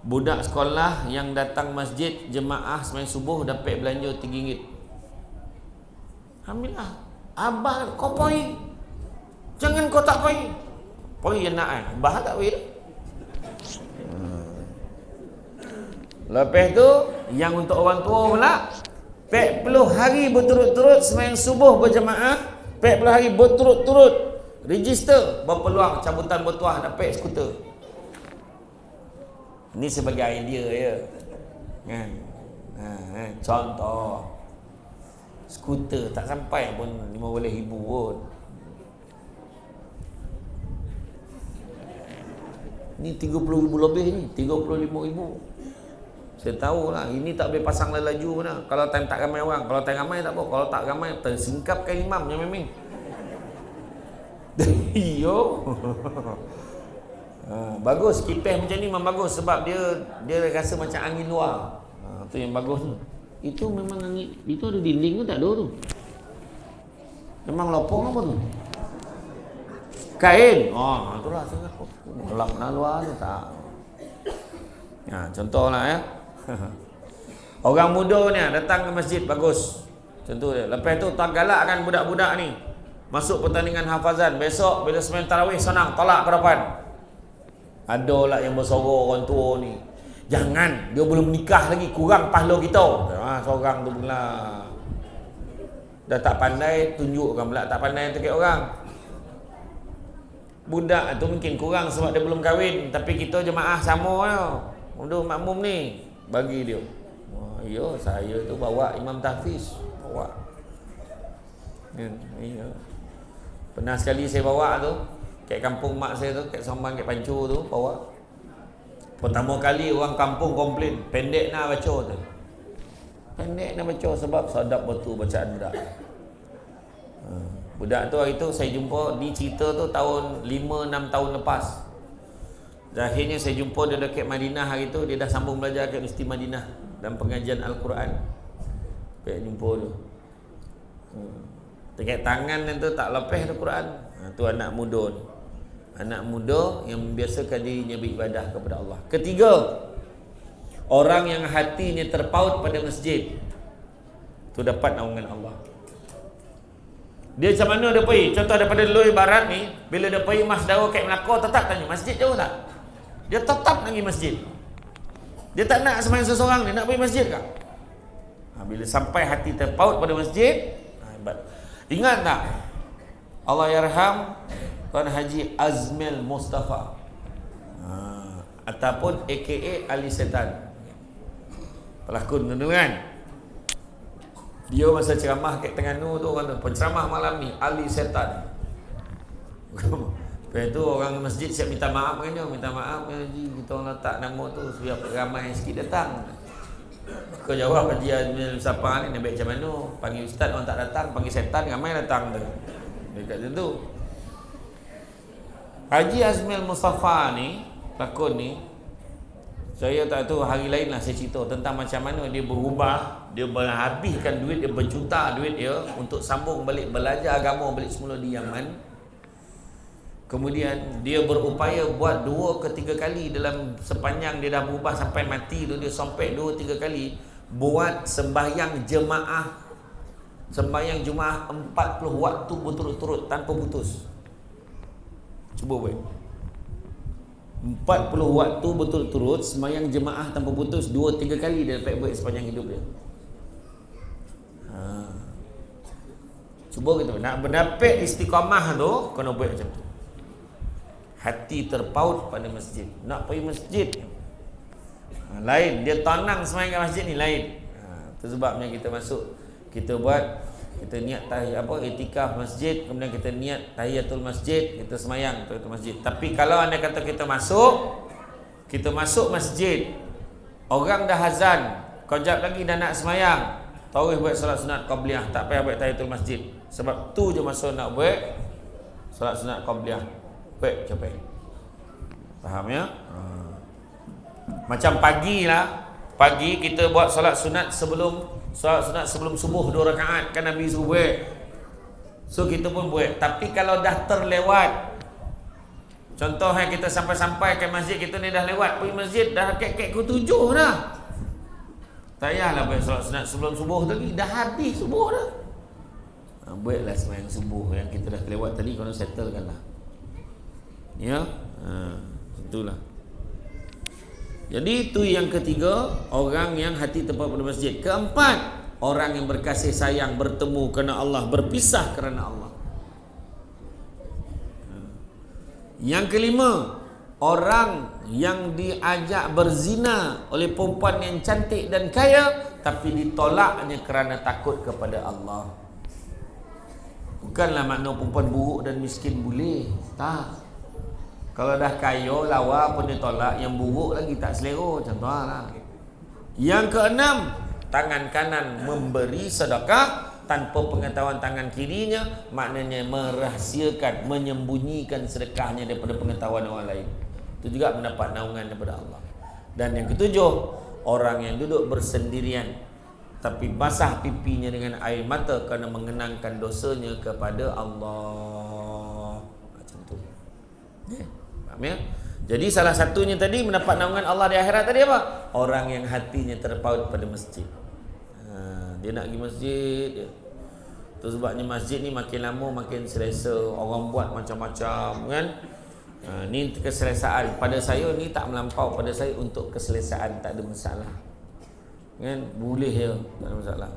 Budak sekolah yang datang masjid jemaah sembahyang subuh dapat belanja RM3. Alhamdulillah. Abah kau pergi. Jangan kau tak pergi. Pergi yang nak Abah tak pergi. Lepas tu yang untuk orang tua pula 40 hari berturut-turut sembahyang subuh berjemaah, 40 hari berturut-turut register berpeluang cabutan bertuah dapat skuter. Ini sebagai idea ya. Contoh. Skuter tak sampai pun 15,000 pun. Ni 30,000 lebih ni, 35,000. Saya tahu lah, ini tak boleh pasang laju mana. Kalau time tak ramai orang, kalau time ramai tak apa. Kalau tak ramai, tersingkapkan imam yang memang. Yo. Bagus, kipas macam ni memang bagus sebab dia rasa macam angin luar. Tu yang bagus tu. Itu memang angin, itu ada dinding tu tak ada tu. Memang lopong apa tu? Kain. Itulah saya kata. Gelap nak luar tu tak. Contohlah ya. Orang muda ni datang ke masjid bagus. Contoh dia. Lepas tu tak galakkan budak-budak ni masuk pertandingan hafazan. Besok bila sembahyang tarawih senang tolak ke depan. Ada lah yang bersorok orang tua ni. Jangan, dia belum nikah lagi, kurang pahala kita. Seorang tu pula dah tak pandai, tunjukkan pula tak pandai terkait orang. Budak tu mungkin kurang sebab dia belum kahwin, tapi kita jemaah sama je. Untuk makmum ni bagi dia. Ya, saya tu bawa Imam Tahfiz, bawa. Ya. Pernah sekali saya bawa tu kat kampung mak saya tu, kat Sombang, kat Pancur tu, bawa. Pertama kali orang kampung komplain, pendek nak baca tu. Pendek nak baca sebab sadap betul bacaan budak. Budak tu hari tu saya jumpa, di cerita tu tahun 5-6 tahun lepas. Akhirnya saya jumpa dia dekat Madinah hari tu, dia dah sambung belajar kat Universiti Madinah dalam pengajian Al-Quran. Pergi jumpa tu. Dekat tangan tu tak lepas Al-Quran. Tu anak muda ni. Anak muda yang membiasakan dirinya beribadah kepada Allah. Ketiga, orang yang hatinya terpaut pada masjid, tu dapat naungan Allah. Dia macam mana dia pergi? Contoh daripada Lui Barat ni, bila dia pergi Mas Dawa kat Melaka, tetap tanya, masjid jauh tak? Dia tetap pergi masjid. Dia tak nak sembahyang seseorang, dia nak pergi masjid kah? Bila sampai hati terpaut pada masjid, hebat. Ingat tak? Allah yarham Tuan Haji Azmil Mustafa, ataupun AKA Ali Setan, pelakon tu kan. Dia masa ceramah kat Terengganu tu, orang tu penceramah malam ni Ali Setan. Lepas tu orang masjid siap minta maaf kan dia, minta maaf Haji, kita orang letak nama tu biar ramai sikit datang. Kau jawab Haji Azmil Mustafa ni, nak baik macam mana? Panggil ustaz orang tak datang, panggil setan ramai datang tu. Dekat situ. Haji Azmil Mustafa ni, pelakon ni, saya tak tahu hari lain lah saya cerita tentang macam mana dia berubah. Dia menghabiskan duit, dia berjuta duit dia untuk sambung balik belajar agama balik semula di Yaman. Kemudian dia berupaya buat 2 ke 3 kali dalam sepanjang dia dah berubah sampai mati tu, dia sampai 2-3 kali buat sembahyang jemaah, sembahyang Jumaat 40 waktu berturut-turut tanpa putus. Cuba buat 40 waktu berturut-turut sembahyang jemaah tanpa putus 2-3 kali dia dapat buat sepanjang hidup dia. Cuba kita nak mendapat istiqamah tu, kena buat macam tu. Hati terpaut pada masjid, nak pergi masjid. Lain, dia tenang sembahyang kat masjid ni lain. Itu sebabnya kita masuk, kita buat, kita niat itikaf masjid, kemudian kita niat tahiyatul masjid, kita sembahyang tahiyatul masjid. Tapi kalau anda kata kita masuk masjid, orang dah azan, kejap lagi dah nak sembahyang, tarawih buat solat sunat qabliyah, tak payah buat tahiyatul masjid. Sebab tu je masa nak buat solat sunat qabliyah. Buat capai. Faham ya? Macam pagi kita buat solat sunat sebelum subuh 2 rakaat, kan Nabi suruh buat. So kita pun buat. Tapi kalau dah terlewat, contoh kita sampai ke masjid, kita ni dah lewat pergi masjid, dah kek pukul 7 dah. Tak payahlah buat solat sunat sebelum subuh tadi, dah habis subuh dah. Buatlah sembahyang subuh yang kita dah lewat tadi, kena settlekan lah. Ya, itulah. Jadi itu yang ketiga, orang yang hati terpaut pada masjid. Keempat, orang yang berkasih sayang, bertemu kerana Allah, berpisah kerana Allah. Yang kelima, orang yang diajak berzina oleh perempuan yang cantik dan kaya, tapi ditolaknya kerana takut kepada Allah. Bukanlah makna perempuan buruk dan miskin boleh. Tak. Kalau dah kaya, lawa pun ditolak, yang buruk lagi tak selera. Contohlah. Yang keenam, tangan kanan memberi sedekah tanpa pengetahuan tangan kirinya, maknanya merahsiakan, menyembunyikan sedekahnya daripada pengetahuan orang lain. Itu juga mendapat naungan daripada Allah. Dan yang ketujuh, orang yang duduk bersendirian tapi basah pipinya dengan air mata kerana mengenangkan dosanya kepada Allah. Macam tu. Faham ya? Jadi salah satunya tadi mendapat naungan Allah di akhirat tadi apa? Orang yang hatinya terpaut pada masjid. Dia nak pergi masjid dia. Tu sebabnya masjid ni makin lama makin selesa. Orang buat macam-macam kan. Ni keselesaan. Pada saya ni tak melampau, pada saya untuk keselesaan, tak ada masalah kan, boleh je, tak ada masalah.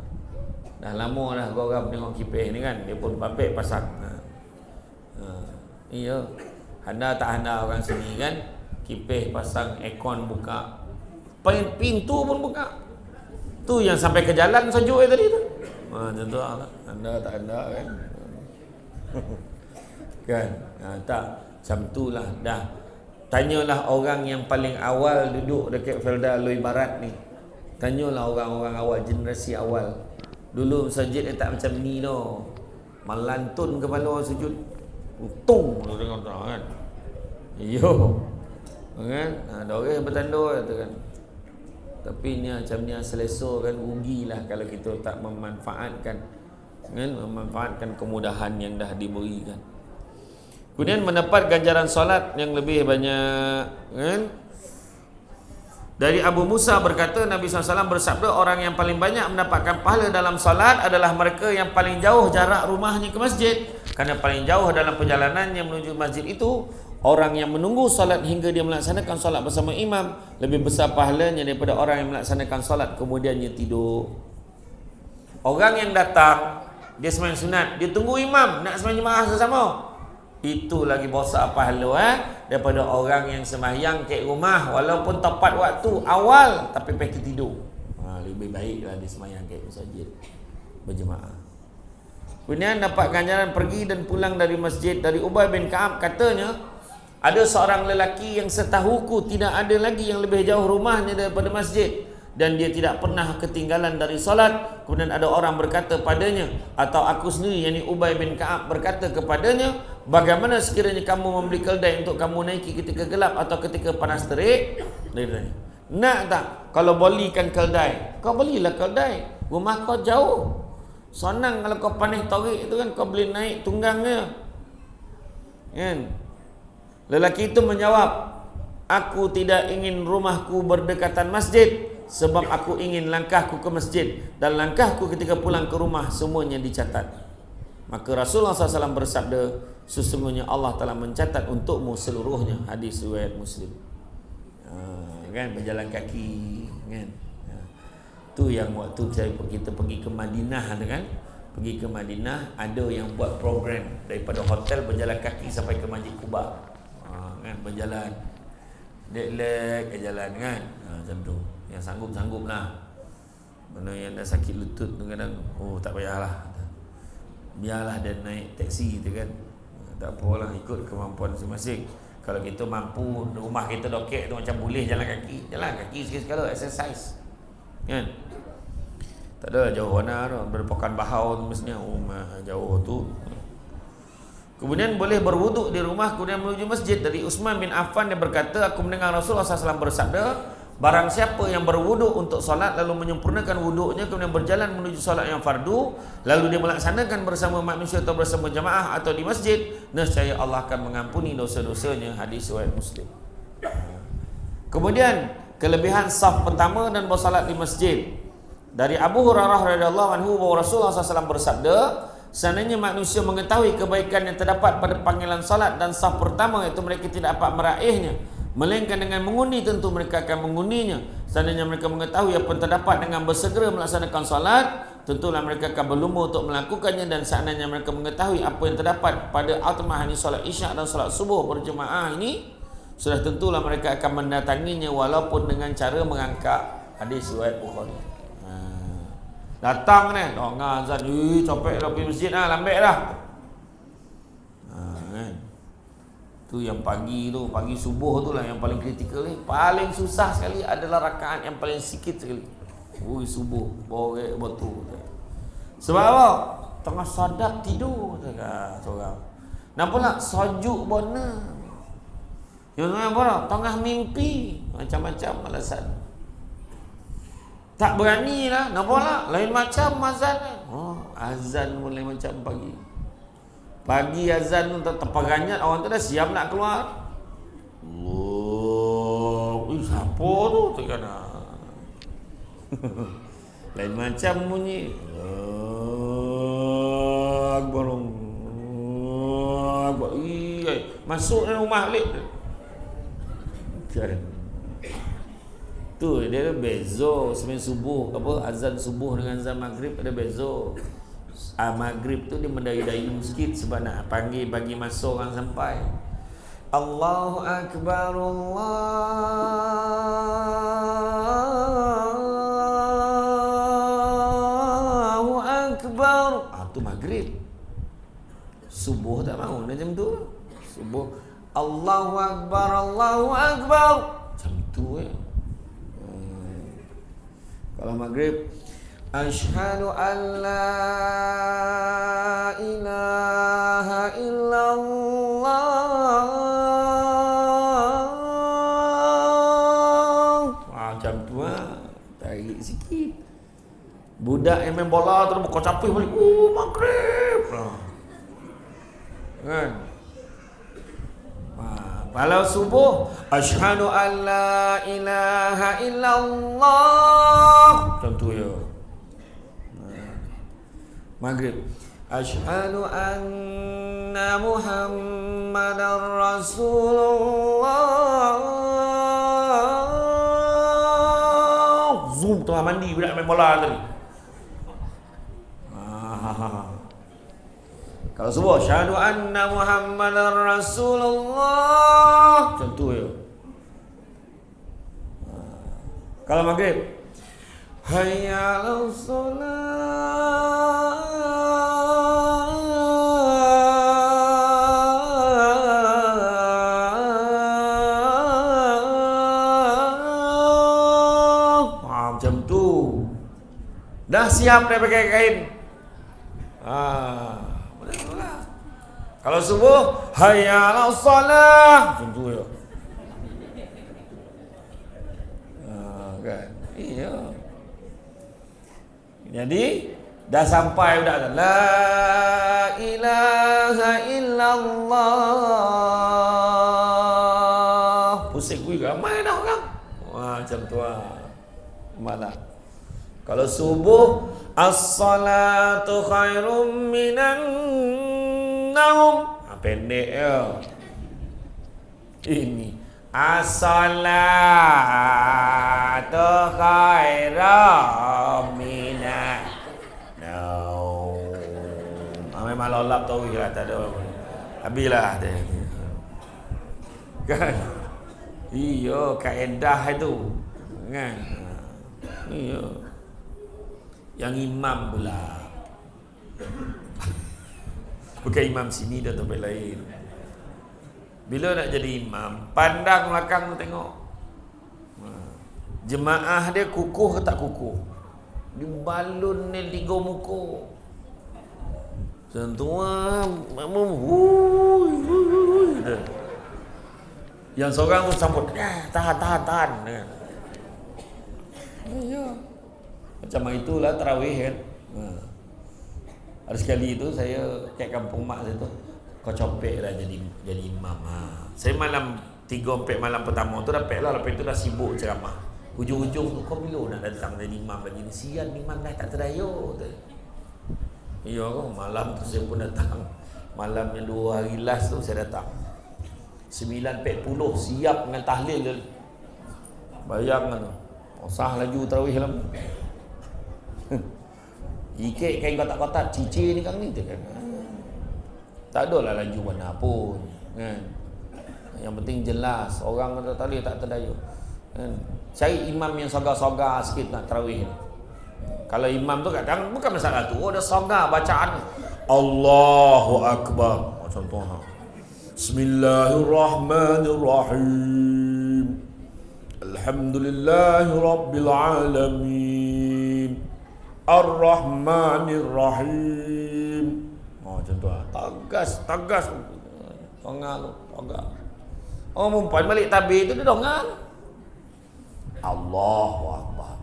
Dah lama dah orang tengok kipas ni kan, dia pun babek pasang. Iya, anda tak anda orang sini kan, kipas pasang, aircon buka, pintu pun buka. Tu yang sampai ke jalan sejuk tadi tu. Macam tu lah. Anda tak anda kan. Kan? Tak. Macam tu lah. Dah. Tanyalah orang yang paling awal duduk dekat Felda Lui Barat ni. Tanyalah orang-orang awal, generasi awal. Dulu masjid dia tak macam ni tau. Melantun kepala sujud. Utung tu dengar kan. Yo. Kan? Ada orang yang bertanda tu kan. Tapi ni macam ni selesa kan, rugilah kalau kita tak memanfaatkan kan, memanfaatkan kemudahan yang dah diberikan. Kemudian mendapat ganjaran solat yang lebih banyak kan. Dari Abu Musa berkata, Nabi SAW bersabda, orang yang paling banyak mendapatkan pahala dalam solat adalah mereka yang paling jauh jarak rumahnya ke masjid. Kerana paling jauh dalam perjalanan yang menuju masjid itu, orang yang menunggu solat hingga dia melaksanakan solat bersama imam lebih besar pahalanya daripada orang yang melaksanakan solat kemudiannya tidur. Orang yang datang, dia sembahyang sunat, dia tunggu imam nak sembahyang jemaah sesama, itu lagi besar pahala daripada orang yang sembahyang kat rumah walaupun tepat waktu awal tapi pergi tidur. Lebih baiklah dia sembahyang kat masjid berjemaah. Kemudian dapat ganjaran pergi dan pulang dari masjid. Dari Ubay bin Ka'ab katanya, ada seorang lelaki yang setahuku tidak ada lagi yang lebih jauh rumahnya daripada masjid dan dia tidak pernah ketinggalan dari solat. Kemudian ada orang berkata padanya, atau aku sendiri, yakni Ubay bin Ka'ab berkata kepadanya, bagaimana sekiranya kamu membeli keldai untuk kamu naiki ketika gelap atau ketika panas terik? Dia tanya, nak tak kalau belikan keldai? Kau belilah keldai, rumah kau jauh, senang kalau kau panas terik itu kan, kau boleh naik tunggangnya kan. Lelaki itu menjawab, aku tidak ingin rumahku berdekatan masjid, sebab aku ingin langkahku ke masjid dan langkahku ketika pulang ke rumah semuanya dicatat. Maka Rasulullah SAW bersabda, sesungguhnya Allah telah mencatat untukmu seluruhnya. Hadis riwayat Muslim. Kan, berjalan kaki kan. Tu yang waktu kita pergi ke Madinah kan. Pergi ke Madinah, ada yang buat program daripada hotel berjalan kaki sampai ke Masjid Quba. Kan, berjalan dek-lek ke jalan kan. Macam tu. Yang sanggup-sanggup lah. Mana yang dah sakit lutut tu kadang, oh tak payahlah, biarlah dia naik taksi tu kan. Tak apalah, ikut kemampuan masing-masing. Kalau kita mampu, rumah kita dokek tu macam boleh jalan kaki, jalan kaki sekali-sekala, exercise kan. Tak ada jauh mana tu, berpokan bahau tu mestinya, jauh tu. Kemudian boleh berwuduk di rumah kemudian menuju masjid. Dari Utsman bin Affan dia berkata, aku mendengar Rasulullah SAW bersabda, barang siapa yang berwuduk untuk solat lalu menyempurnakan wuduknya kemudian berjalan menuju solat yang fardu, lalu dia melaksanakan bersama manusia atau bersama jamaah atau di masjid, nescaya Allah akan mengampuni dosa-dosanya. Hadis riwayat Muslim. Kemudian kelebihan saf pertama dan bersolat di masjid. Dari Abu Hurairah radhiyallahu anhu bahwa Rasulullah SAW bersabda, seandainya manusia mengetahui kebaikan yang terdapat pada panggilan salat dan saf pertama, iaitu mereka tidak dapat meraihnya melainkan dengan mengundi, tentu mereka akan mengundinya. Seandainya mereka mengetahui apa yang terdapat dengan bersegera melaksanakan salat, tentulah mereka akan berlumba untuk melakukannya. Dan seandainya mereka mengetahui apa yang terdapat pada atmah ini salat isyak dan salat subuh berjemaah ini, Sudah tentulah mereka akan mendatanginya walaupun dengan cara mengangkat. Hadis riwayat Bukhari. Datang ni, dengar azan, capek dah pergi masjid lah, lambat dah. Kan? Tu yang pagi tu, pagi subuh tu lah yang paling kritikal ni. Paling susah sekali adalah rakaat yang paling sikit sekali. Subuh, bawa batu. Sebab apa? Tengah sadap tidur seorang. Nampak tak? Sajuk bona. Yang apa tak? Tengah mimpi. Macam-macam alasan. Tak berani lah. Nampak tak? Lain macam azan. Azan pun lain macam pagi. Pagi azan tu terperanyat, orang tu dah siap nak keluar. Siapa tu? Terkena. Lain macam bunyi. Akbar. Masuk dalam rumah balik. Kan. Tu dia ada bezo sembang subuh, apa azan subuh dengan azan maghrib ada bezo. Maghrib tu dia mendayu-dayu sikit sebab nak panggil bagi masuk orang sampai. Allahu akbar, Allahu akbar. Tu maghrib. Subuh tak mau macam tu. Subuh Allahu akbar, Allahu akbar. Macam tu Kalau maghrib, asyhadu an la ilaha illallah. Macam tu tarik sikit. Budak yang main bola terus buka capih balik. Maghrib. Kan? Kalau subuh, asyhadu an la ilaha illallah. Macam tu ya. Maghrib, asyhadu anna Muhammadar Rasulullah. Zoom tengah mandi budak main bola tadi. Kalau subuh, asyhadu anna Muhammadar Rasulullah. Macam tu ya. Kalau maghrib, hayya 'alas shalah. Macam tu. Dah siap dah pakai kain. Kalau subuh, hayya 'alas shalah. Macam tu ya. Kan? Iya. Jadi dah sampai budak kan. La ilaha illallah. Pusing gue ramai dah orang. Macam tu Mana? Kalau subuh, as-salatu khairum minan naum. Pendek ya. Ini as-salatu khairum minan naum. Memang lolap tahu lah, tak ada apa. Habislah dia. Kan? Iya, kaedah itu. Kan? Iya. Yang imam pula. Bukan imam sini dah tempat lain. Bila nak jadi imam, pandang belakang tu tengok. Jemaah dia kukuh ke tak kukuh? Di balun ni 3 muka. Sentuhan makmum. Yang seorang tu sambut, tahan. Ya. Macam itulah tarawih kan. Ada sekali tu saya kat kampung mak saya tu, kau copek lah jadi imam. Saya malam 3-4 malam pertama tu dapat lah, lepas tu dah sibuk ceramah. Hujung-hujung tu, kau bila nak datang jadi imam lagi ni? Sian imam dah tak terdaya tu. Ya kau, malam tu saya pun datang. Malam yang 2 hari last tu saya datang 9.40 siap dengan tahlil dia. Bayangkan tu, sah laju tarawih lama. Ikik kain kotak-kotak cicir ni kan ni tu kan. Tak adalah laju mana pun kan. Yang penting jelas. Orang kata tadi tak terdayuh. Cari imam yang sogar-sogar sikit nak tarawih ni. Kalau imam tu kat tangan bukan masalah tu. Oh, ada sogar bacaan. Allahu Akbar. Contoh. Bismillahirrahmanirrahim. Alhamdulillahi Rabbil Alamin. Ar-Rahmanir-Rahim. Contoh. Tegas. Tongal. Oh, mumpan balik tabir tu dia dongal. Allahu Akbar.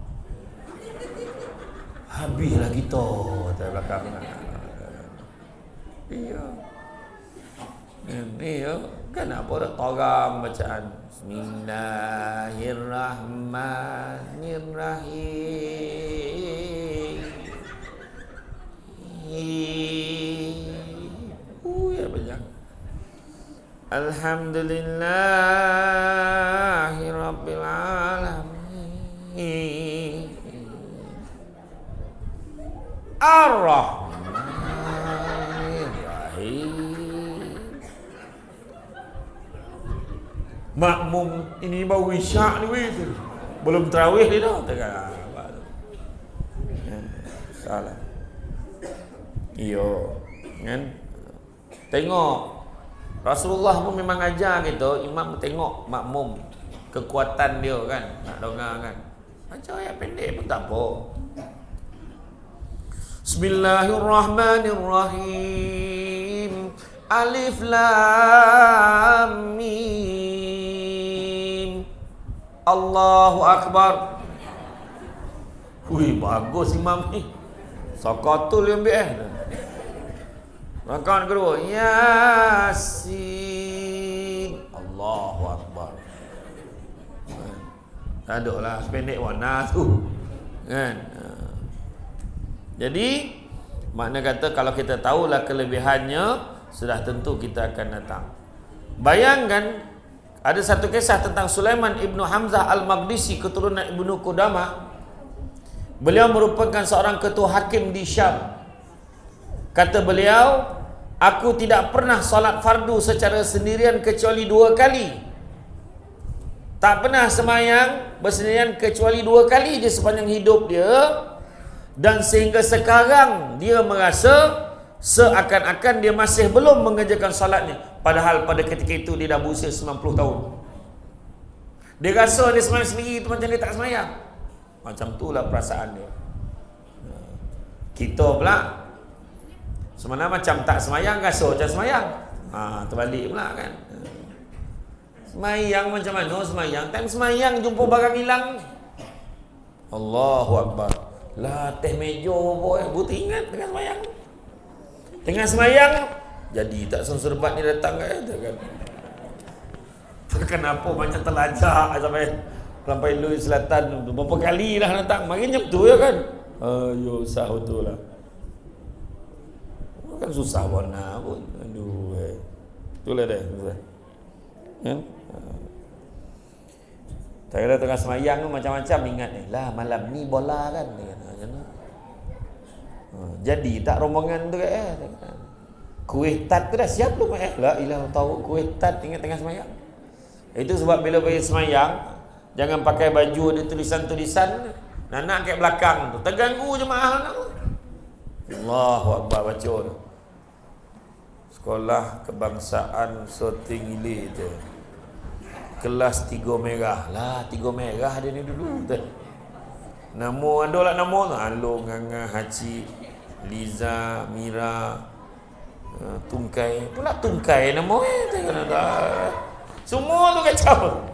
Habislah kita dari belakang. Iya. Ini ya, kenapa dah torang bacaan Bismillahirrahmanirrahim. Ya banyak. Alhamdulillahi Rabbil Alamin. Ar-Rahmanir-Rahim. Makmum ini baru isyak ni weh tu. Belum tarawih dia dah tengah. Salah. Iyo, kan? Tengok Rasulullah pun memang ajar gitu, imam tengok makmum kekuatan dia kan, nak dongeng kan. Baca ayat pendek pun tak apa. Bismillahirrahmanirrahim. Alif Lam Mim. Allahu Akbar. Hui, bagus imam ni. Sakatul yang ambil Rakaat kedua, Yasin. Allahu Akbar. Tak ada lah sependek warna tu kan. Jadi makna kata kalau kita tahulah kelebihannya, sudah tentu kita akan datang. Bayangkan ada satu kisah tentang Sulaiman ibnu Hamzah al-Maqdisi, keturunan Ibnu Qudamah. Beliau merupakan seorang ketua hakim di Syam. Kata beliau, aku tidak pernah solat fardu secara sendirian kecuali 2 kali. Tak pernah semayang bersendirian kecuali 2 kali je sepanjang hidup dia. Dan sehingga sekarang dia merasa seakan-akan dia masih belum mengerjakan solatnya. Padahal pada ketika itu dia dah berusia 90 tahun. Dia rasa dia semayang sendiri itu macam dia tak semayang. Macam itulah perasaan dia. Kita pula sebenarnya macam tak semayang, rasa macam semayang. Terbalik pula kan. Semayang macam mana semayang? Time semayang jumpa barang hilang. Allahu Akbar. Lah teh meja boy, buat ingat tengah semayang. Tengah semayang jadi tak serbat ni datang kan. Kenapa banyak terlajak sampai Lui Selatan berapa kali dah datang. Makin jam tu ya kan. Ayo usah betul lah. Kan susah warna pun. Aduh. Itulah dia. Ya. Tak kira tengah semayang tu macam-macam ingat ni. Lah malam ni bola kan. Jadi tak rombongan tu kan. Kuih tat tu dah siap belum La ilah tahu kuih tat ingat tengah semayang. Itu sebab bila pergi semayang, jangan pakai baju ada tulisan-tulisan. Nak kat belakang tu terganggu jemaah nak. Allahu Akbar baca tu. Sekolah Kebangsaan Soting Ilir tu. Kelas 3 merah. Lah 3 merah dia ni dulu tu. Nama ada lah nama tu. Along, Nganga, Haci, Liza, Mira, Tungkai. Itulah Tungkai nama semua tu kacau.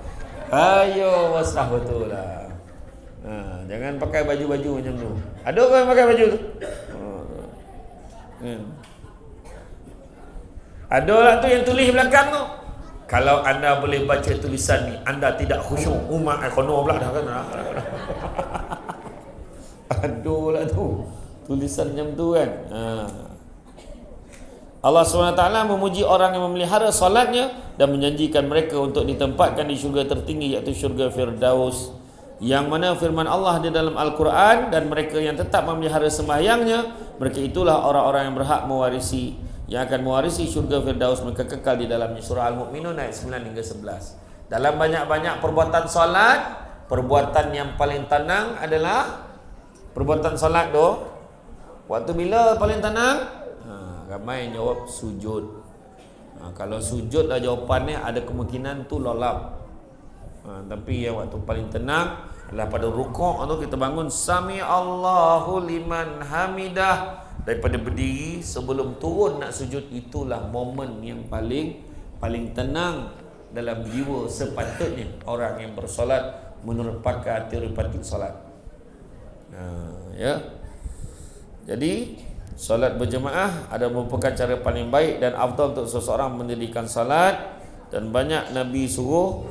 Ayo wasah betul lah. Jangan pakai baju-baju macam tu. Ada orang yang pakai baju tu? Ada lah tu yang tulis belakang tu. Kalau anda boleh baca tulisan ni, anda tidak khusyuk. Umat ekonom pula dah kan. Ada lah tu tulisan macam tu kan. Allah SWT memuji orang yang memelihara solatnya dan menjanjikan mereka untuk ditempatkan di syurga tertinggi, iaitu syurga Firdaus, yang mana firman Allah di dalam Al-Quran, dan mereka yang tetap memelihara sembahyangnya, mereka itulah orang-orang yang berhak mewarisi yang akan mewarisi syurga Firdaus, mereka kekal di dalamnya. Surah Al-Mu'minun ayat 9 hingga 11. Dalam banyak-banyak perbuatan solat, perbuatan yang paling tenang adalah perbuatan solat tu. Waktu bila paling tenang? Ramai yang jawab sujud. Kalau sujud lah jawapannya, ada kemungkinan tu lolap. Tapi yang waktu paling tenang adalah pada rukuk tu kita bangun Sami Allahu liman hamidah. Daripada berdiri sebelum turun nak sujud, itulah momen yang paling tenang dalam jiwa sepatutnya orang yang bersolat menurut pakar teori praktik solat. Ya. Jadi solat berjemaah ada merupakan cara paling baik dan afdal untuk seseorang mendirikan solat, dan banyak Nabi suruh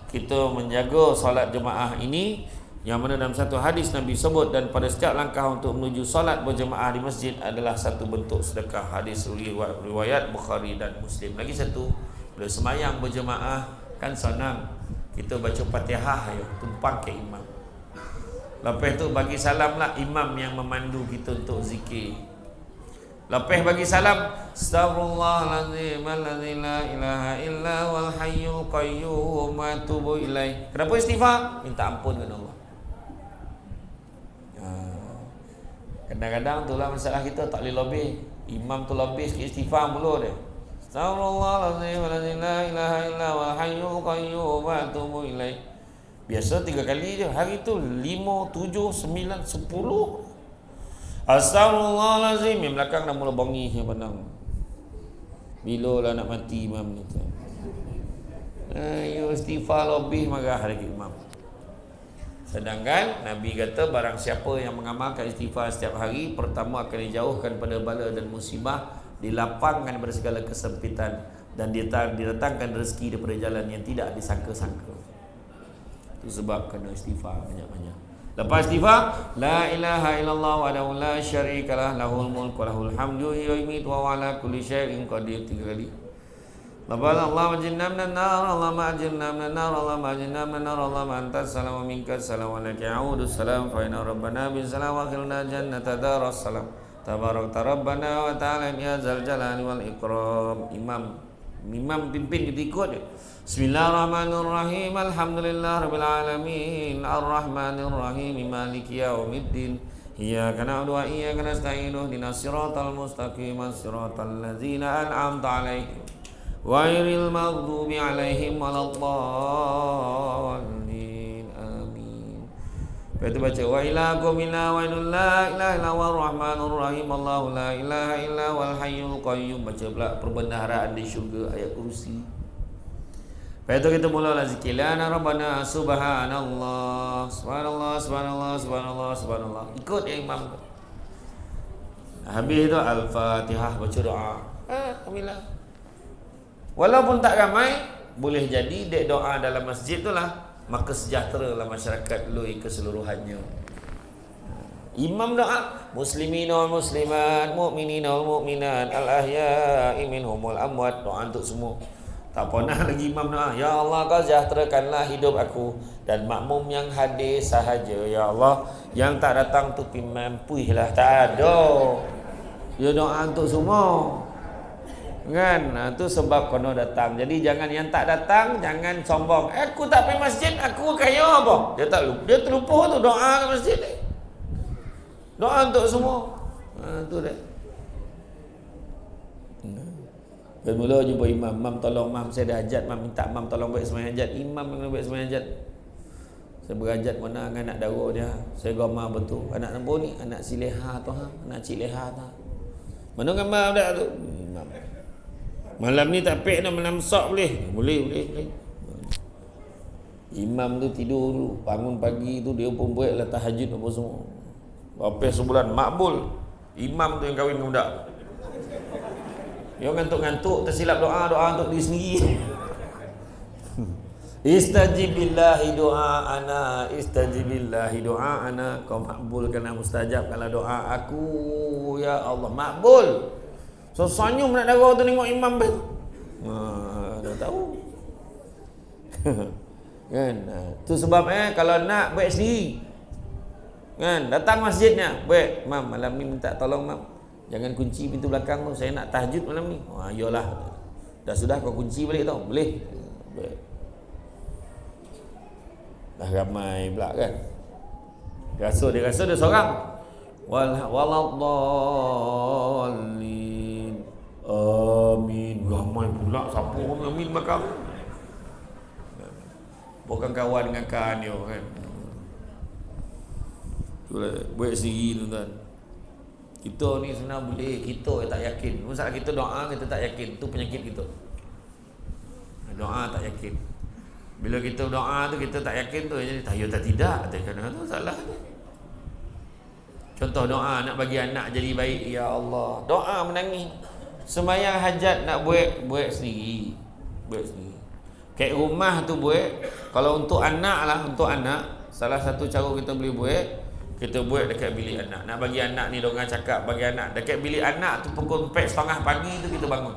kita menjaga solat jemaah ini, yang mana dalam satu hadis Nabi sebut, dan pada setiap langkah untuk menuju solat berjemaah di masjid adalah satu bentuk sedekah. Hadis riwayat Bukhari dan Muslim. Lagi satu, bila semayang berjemaah kan senang, kita baca Fatihah ya, tumpang ke imam. Lepas tu bagi salam lah imam yang memandu kita untuk zikir. Lepas bagi salam, Astaghfirullahaladzim alladzi la ilaha illa wal hayyul qayyum wa atubu ilaih. Kenapa istighfar? Minta ampun kepada Allah. Kadang-kadang itulah masalah kita, tak boleh lebih. Imam tu lebih sikit istighfar mulu dia. Astaghfirullahaladzim alladzi la ilaha illa wal hayyul qayyum wa atubu ilaih. Biasa 3 kali je. Hari tu 5, 7, 9, 10. Astaghfirullahaladzim. Yang belakang dah mula bongi yang pandang. Bila lah nak mati imam ni tu. Ayo istighfar lebih marah lagi imam. Sedangkan Nabi kata barang siapa yang mengamalkan istighfar setiap hari, pertama akan dijauhkan pada bala dan musibah, dilapangkan daripada segala kesempitan, dan didatangkan rezeki daripada jalan yang tidak disangka-sangka. Itu sebab kena istighfar banyak-banyak. Lepas istighfar, la ilaha illallah wahdahu la syarikalah lahul mulku wa lahul hamdu wa yumiitu wa ala kulli syai'in qadir 3 kali. Lepas Allahumma ajirna minan nar, Allahumma ajirna minan nar, Allahumma ajirna minan nar, Allahumma antas salam wa minkas salam wa laka ya'udu salam fa inna rabbana bis salam wa akhirna jannata daras salam. Tabarakta rabbana wa ta'ala ya zal jalali wal ikram. Imam pimpin kita ikut je. Bismillahirrahmanirrahim. Alhamdulillahirabbil alamin. Arrahmanirrahim. Maliki yaumiddin. Iyyaka na'budu wa iyyaka nasta'in. Ihdinas siratal mustaqim. Siratal ladzina an'amta 'alaihim ghairil maghdubi 'alaihim waladdallin. Amin. Lepas tu baca wa ilahakum illa wa la ilaha illa huwar rahmanur rahim. Allahu la ilaha illa wal hayyul qayyum. Baca pula perbendaharaan di syurga ayat kursi. Lepas itu kita mulalah zikir lana rabbana subhanallah subhanallah subhanallah subhanallah subhanallah. Ikut yang imam. Habis itu al-Fatihah, baca doa. Alhamdulillah. Walaupun tak ramai, boleh jadi dek doa dalam masjid itulah, maka sejahteralah masyarakat lui keseluruhannya. Imam doa, muslimin wal muslimat, mu'minin wal mu'minat, al-ahya'i minhum wal amwat, doa untuk semua. Tak pernah lagi imam doa, ya Allah kau sejahterakanlah hidup aku dan makmum yang hadir sahaja. Ya Allah, yang tak datang tu mampuilah. Tak ada. Dia doa untuk semua. Kan? Itu sebab kena datang. Jadi jangan yang tak datang, jangan sombong. Aku tak pergi masjid, aku kaya apa? Dia terlupa tu doa ke masjid ni. Doa untuk semua. Tu dia. Bermula jumpa imam, tolong mam, saya dah hajat, mam minta mam tolong buat sembahyang hajat. Imam kena buat sembahyang hajat. Saya berhajat mana dengan anak dara dia. Saya goma betul. Anak nombor ni, anak si Leha tu anak cik Leha tu. Mana gambar dak tu? Imam. Malam ni tak pek nak malam sok boleh. Boleh. Imam tu tidur dulu, bangun pagi tu dia pun buatlah tahajud apa semua. Berapa sebulan makbul. Imam tu yang kahwin dengan budak. Dia ngantuk-ngantuk tersilap doa untuk diri sendiri. Istajibillahi doa ana, kau makbulkanlah, mustajabkanlah doa aku ya Allah. Makbul. So senyum nak darah tu tengok imam ben. Dah tahu. Kan? Tu sebab kalau nak buat sendiri. Kan? Datang masjidnya, buat mam malam ni minta tolong mam. Jangan kunci pintu belakang tu, saya nak tahajud malam ni. Ayolah. Dah sudah kau kunci balik tau. Boleh. Dah ramai pula kan. Dia rasa dia seorang. Waladhdallin. Amin. Ramai pula siapa orang amin belakang. Bukan kawan dengan kawan dia kan. Itulah buat sendiri tuan-tuan. Kita ni sebenarnya boleh, kita tak yakin. Masalah kita doa kita tak yakin, tu penyakit kita. Doa tak yakin. Bila kita doa tu kita tak yakin tu jadi tayo tak tidak, kadang-kadang tu salah tu. Contoh doa nak bagi anak jadi baik, ya Allah. Doa menangis. Sembahyang hajat nak buat sendiri. Buat sendiri. Kat rumah tu buat. Kalau untuk anak lah, untuk anak, salah satu cara kita boleh buat, kita buat dekat bilik anak. Nak bagi anak ni dongang cakap bagi anak. Dekat bilik anak tu pukul 4:30 pagi tu kita bangun.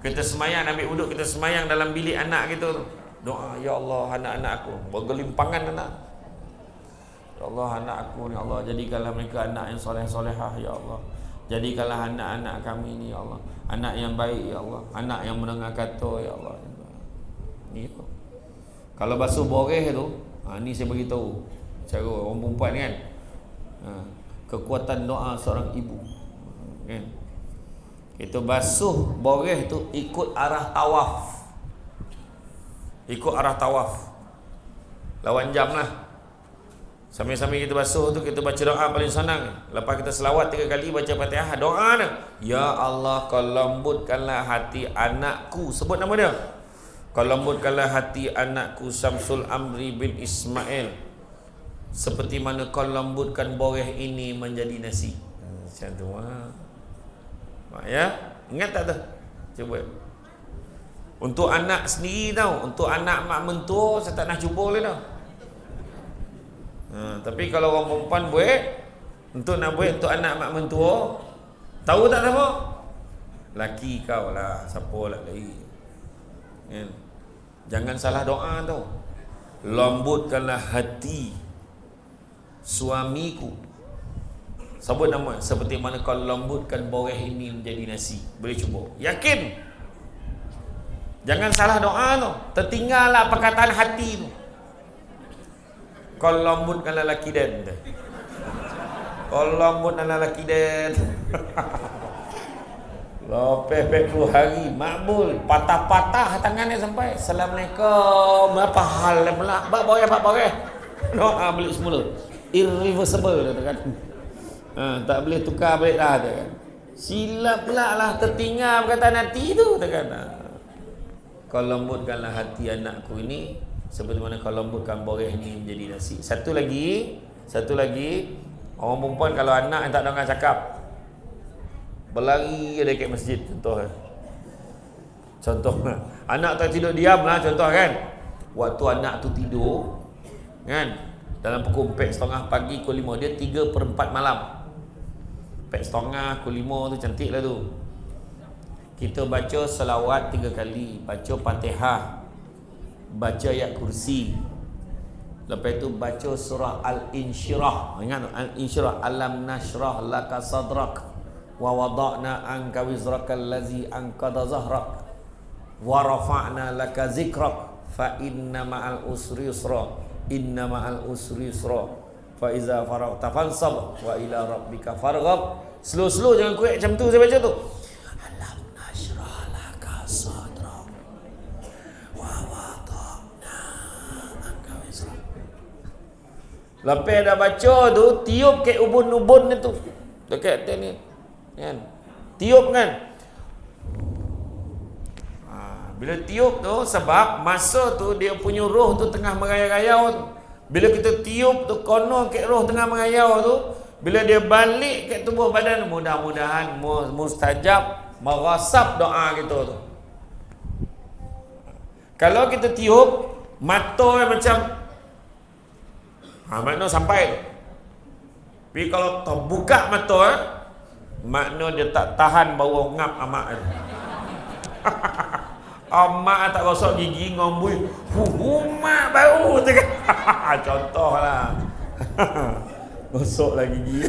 Kita semayang, ambil wuduk, kita semayang dalam bilik anak kita tu. Doa, ya Allah anak-anak aku. Bergelimpangan anak. Ya Allah anak aku ni, Allah jadikanlah mereka anak yang soleh-solehah ya Allah. Jadikanlah anak-anak kami ni ya Allah anak yang baik ya Allah. Anak yang mendengar kata ya Allah. Ni tu. Kalau basuh boreh tu, ni saya beritahu cara orang perempuan kan. Kekuatan doa seorang ibu kan. Kita basuh boreh tu ikut arah tawaf. Ikut arah tawaf. Lawan jam lah. Sambil-sambil kita basuh tu kita baca doa paling senang. Lepas kita selawat 3 kali baca Fatihah, doa dia. Ya Allah, kau lembutkanlah hati anakku. Sebut nama dia. Kau lembutkanlah hati anakku Syamsul Amri bin Ismail seperti mana kau lembutkan boreh ini menjadi nasi. Macam tu ya. Ingat tak tu? Cuba. Untuk anak sendiri tau. Untuk anak mak mentua saya tak nak cuba boleh tau. Tapi kalau orang perempuan buat, untuk nak buat untuk anak mak mentua, tahu tak siapa? Laki kau lah. Siapa lagi? Jangan salah doa tau. Lembutkanlah hati suamiku. Sebut nama. Seperti mana kau lembutkan boreh ini menjadi nasi. Boleh cuba. Yakin. Jangan salah doa tu. Tertinggallah perkataan hati tu. Kau lembutkanlah laki dan. Kau lembutkanlah laki dan. Lepas 40 hari makbul, patah-patah tangannya sampai Assalamualaikum. Apa hal pula? Bak boleh. Doa balik semula. Irreversible kata kan. Tak boleh tukar balik dah kata kan. Silap pula lah tertinggal perkataan hati tu kata kan. Kau lembutkanlah hati anakku ini seperti mana kau lembutkan boreh ini menjadi nasi. Satu lagi orang perempuan kalau anak yang tak dengar cakap berlari dekat masjid contoh anak tak tidur diam lah contoh kan. Waktu anak tu tidur kan dalam pukul 4:30 pagi pukul 5 dia 3/4 malam. 4:30 pukul 5 tu cantik lah tu. Kita baca selawat 3 kali, baca Fatihah, baca ayat kursi. Lepas tu baca surah Al-Insyirah. Ingat Al-Insyirah, alam nashrah laka sadrak wa wada'na anka wizraka allazi anqadha zahrak wa rafa'na laka zikrak fa inna ma'al usri yusra inna ma'al usri yusra fa iza faraghta fansab wa ila rabbika farghab. Slow jangan kuat macam tu saya baca tu. Alam nashrah laka sadrak wa wada'na anka wizrak. Lepas dah baca tu tiup ke ubun-ubun tu dekat dia ni kan, tiup kan. Bila tiup tu sebab masa tu dia punya roh tu tengah merayau-rayau tu. Bila kita tiup tu kono ke roh tengah merayau tu, bila dia balik ke tubuh badan, mudah-mudahan mustajab merasap doa kita tu. Kalau kita tiup mata macam makna sampai tu. Tapi kalau terbuka mata makna dia tak tahan bau ngap amak tu. Amak tak gosok gigi ngombui. Mak bau tu kan. Contohlah. Gosoklah gigi.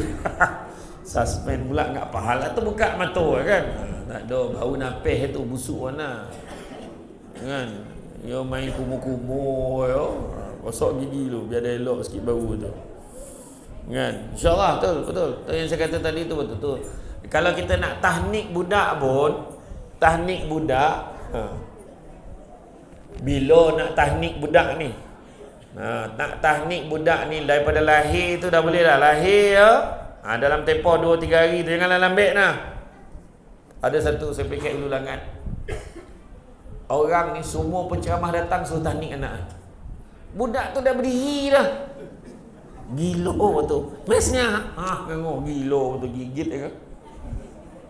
Suspend pula enggak pahala tu buka mata kan. Tak ada bau napih tu busuk mana. Kan? Yo main kumur-kumur yo. Gosok gigi dulu biar dia elok sikit bau tu. Kan? InsyaAllah betul. Tu yang saya kata tadi tu betul. Kalau kita nak tahnik budak pun, tahnik budak, bila nak tahnik budak ni, nak tahnik budak ni daripada lahir tu dah boleh dah. Lahir ya, dalam tempoh 2-3 hari tu janganlah lambat nah. Ada satu saya fikir dulu langat. Orang ni semua penceramah datang suruh tahnik anak. Budak tu dah berdiri dah. Gila betul. Mesnya tengok gila betul, gigit ya kan.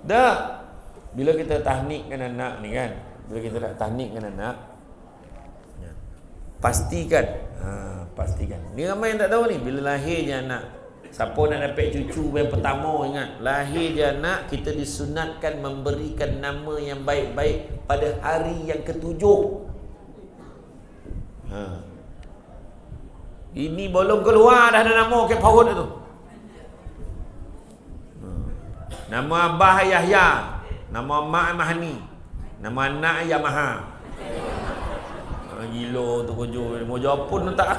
Dah. Bila kita tahnikkan anak ni kan, bila kita nak tahnikkan anak, pastikan ni ramai yang tak tahu ni, bila lahir je anak, siapa nak dapat cucu yang pertama, ingat, lahir je anak, kita disunatkan memberikan nama yang baik-baik pada hari yang ke-7. Ini belum keluar dah ada nama ke paut tu. Nama abah Yahya, nama mak Mahani, nama anak Yamaha. Gila tu kerja. Mau jawab pun tak.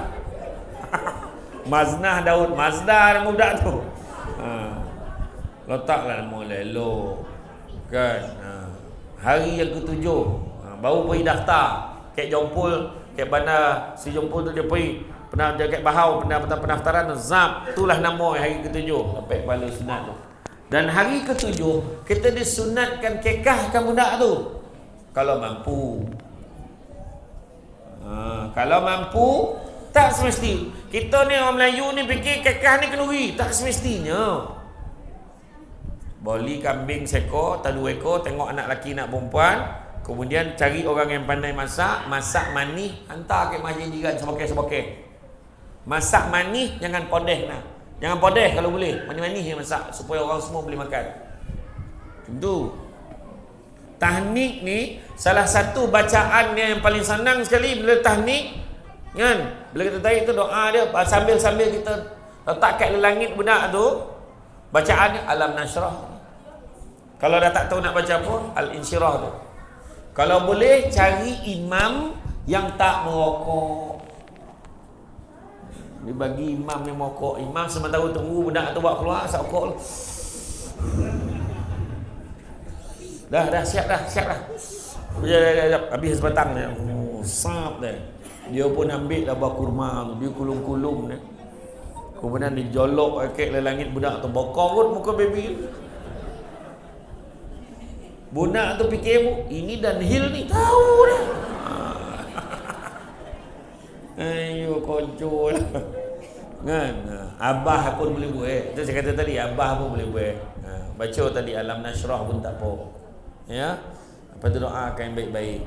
Maznah Daud, Mazda nama budak tu. Letaklah nama Lelo. Kan? Hari yang ke-7 baru pergi daftar. Kek Jompul, kek bandar si Jompul tu dia pergi. Pernah jaga bahau, pendaftaran zap, itulah nama hari ke-7 sampai kepala sunat tu. Dan hari ke-7 kita disunatkan kekahkan budak tu kalau mampu. Kalau mampu, tak semesti. Kita ni orang Melayu ni fikir kekah ni kenduri, tak semestinya. Boli kambing seekor, tak 2 ekor, tengok anak lelaki nak perempuan, kemudian cari orang yang pandai masak manis, hantar ke masjid jiran sebokeh-sebokeh. Masak manis, jangan podeh nah. Jangan podeh kalau boleh. Manis-manis yang masak supaya orang semua boleh makan. Tentu. Tahnik ni salah satu bacaan yang paling senang sekali bila tahnik. Kan? Bila kita tahnik tu doa dia sambil-sambil kita letak kat langit budak tu, bacaannya Alam Nashrah. Kalau dah tak tahu nak baca apa, Al-Insyirah tu. Kalau boleh cari imam yang tak merokok. Dia bagi imam yang mokok. Imam sementara tunggu budak tu buat keluar, asap rokok. Dah siap dah. Habis sebatang dia. Sap dia. Dia pun ambil dah buah kurma tu. Dia kulung-kulung dia. Kemudian dia jolok ke langit budak tu. Bokor muka baby. Budak tu fikir, ini Dunhill ni tahu dia. Ayo konco lah. Kan? Abah pun boleh buat. Itu saya kata tadi, abah pun boleh buat. Baca tadi Alam Nashrah pun tak apa. Ya. Lepas tu doakan yang baik-baik.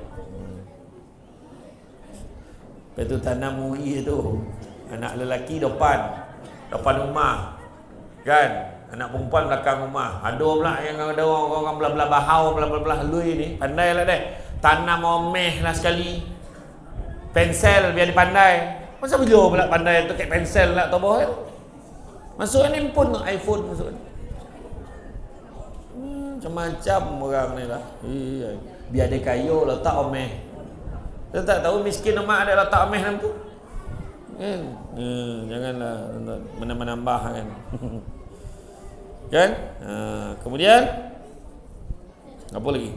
Lepas tu tanam muri tu. Anak lelaki depan rumah. Kan? Anak perempuan belakang rumah. Ada pula yang ada orang belah-belah bahau, belah-belah lui ni. Pandai lah deh. Tanam omeh lah sekali. Pensel biar dipandai. Masa bila pula pandai tu kat pensel nak toboh kan? Masuk ni pun iPhone masuk ni. Macam-macam orang ni lah. Biar dia kaya letak omeh. Dia tak tahu miskin mak ada letak omeh dalam tu. Kan? Janganlah menambah kan. Kan? Kemudian apa lagi?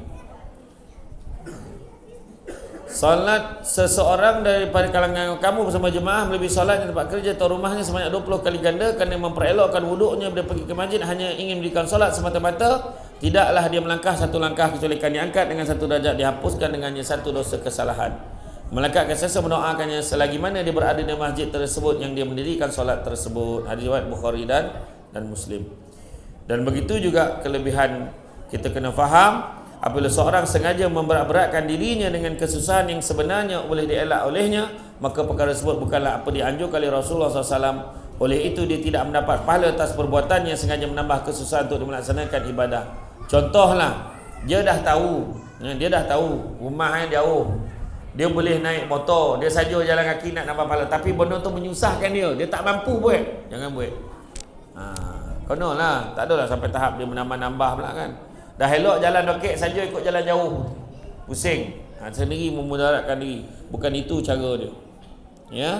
Salat seseorang daripada kalangan kamu bersama jemaah melebihi salat di tempat kerja atau rumahnya sebanyak 20 kali ganda kerana memperelokkan wuduknya bila pergi ke masjid hanya ingin mendirikan salat semata-mata, tidaklah dia melangkah satu langkah kecuali akan diangkat dengan satu darjat, dihapuskan dengannya satu dosa kesalahan. Malaikat akan sentiasa mendoakannya selagi mana dia berada di masjid tersebut yang dia mendirikan salat tersebut. Hadis riwayat Bukhari dan Muslim. Dan begitu juga kelebihan kita kena faham. Apabila seorang sengaja memberat-beratkan dirinya dengan kesusahan yang sebenarnya boleh dielak olehnya, maka perkara tersebut bukanlah apa dianjurkan oleh Rasulullah SAW. Oleh itu dia tidak mendapat pahala atas perbuatannya sengaja menambah kesusahan untuk melaksanakan ibadah. Contohlah, dia dah tahu rumahnya jauh, dia boleh naik motor, dia saja jalan kaki nak nambah pahala, tapi benda tu menyusahkan dia tak mampu buat, jangan buat. Konolah, tak adalah sampai tahap dia menambah-nambah pula kan. Dah elok jalan dokek saja ikut jalan jauh, pusing. Sendiri memudaratkan diri. Bukan itu cara dia. Ya.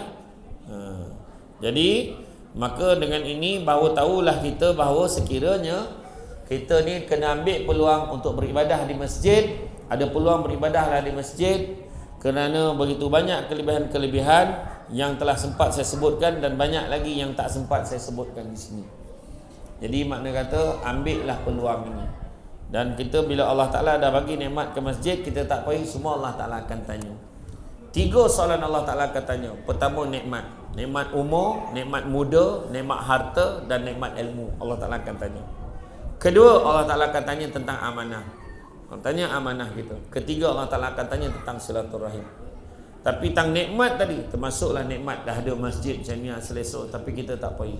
Jadi maka dengan ini bahawa tahulah kita bahawa sekiranya kita ni kena ambil peluang untuk beribadah di masjid. Ada peluang beribadahlah di masjid, kerana begitu banyak kelebihan-kelebihan yang telah sempat saya sebutkan dan banyak lagi yang tak sempat saya sebutkan di sini. Jadi makna kata ambillah peluang ini. Dan kita bila Allah Ta'ala dah bagi nikmat ke masjid, kita tak payah, semua Allah Ta'ala akan tanya. 3 soalan Allah Ta'ala akan tanya. Pertama nikmat, nikmat umur, nikmat muda, nikmat harta dan nikmat ilmu. Allah Ta'ala akan tanya. Kedua, Allah Ta'ala akan tanya tentang amanah. Allah tanya amanah kita. Ketiga, Allah Ta'ala akan tanya tentang silaturahim. Tapi tentang nikmat tadi, termasuklah nikmat dah ada masjid macam ni selesa, tapi kita tak pergi.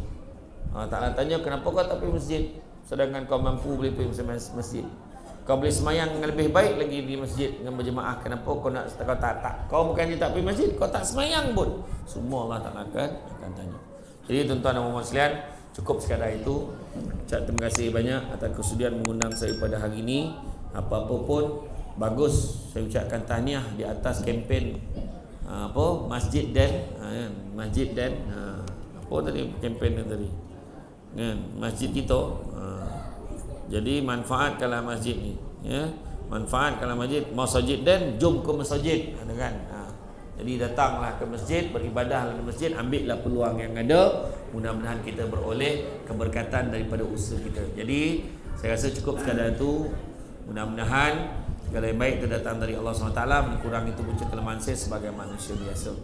Allah Ta'ala tanya, kenapa kau tak pergi masjid sedangkan kau mampu boleh pergi masjid? Kau boleh semayang lebih baik lagi di masjid dengan berjemaah. Kenapa kau tak kau bukannya tak pergi masjid, kau tak semayang pun. Semua Allah Ta'ala akan tanya. Jadi tuan-tuan dan puan-puan sekalian, cukup sekadar itu. Terima kasih banyak atas kesudian mengundang saya pada hari ini. Apa-apa pun bagus, saya ucapkan tahniah di atas kempen masjid dan apa tadi kempen tadi kan, masjid kita. Jadi manfaatkanlah masjid ni, ya, manfaatkanlah masjid. Masjid dan jom ke masjid, ada kan. Jadi datanglah ke masjid, beribadahlah di masjid, ambillah peluang yang ada. Mudah-mudahan kita beroleh keberkatan daripada usaha kita. Jadi saya rasa cukup sekadar itu. Mudah-mudahan segala yang baik itu datang dari Allah SWT, kurang itu punca kelemahan saya sebagai manusia biasa.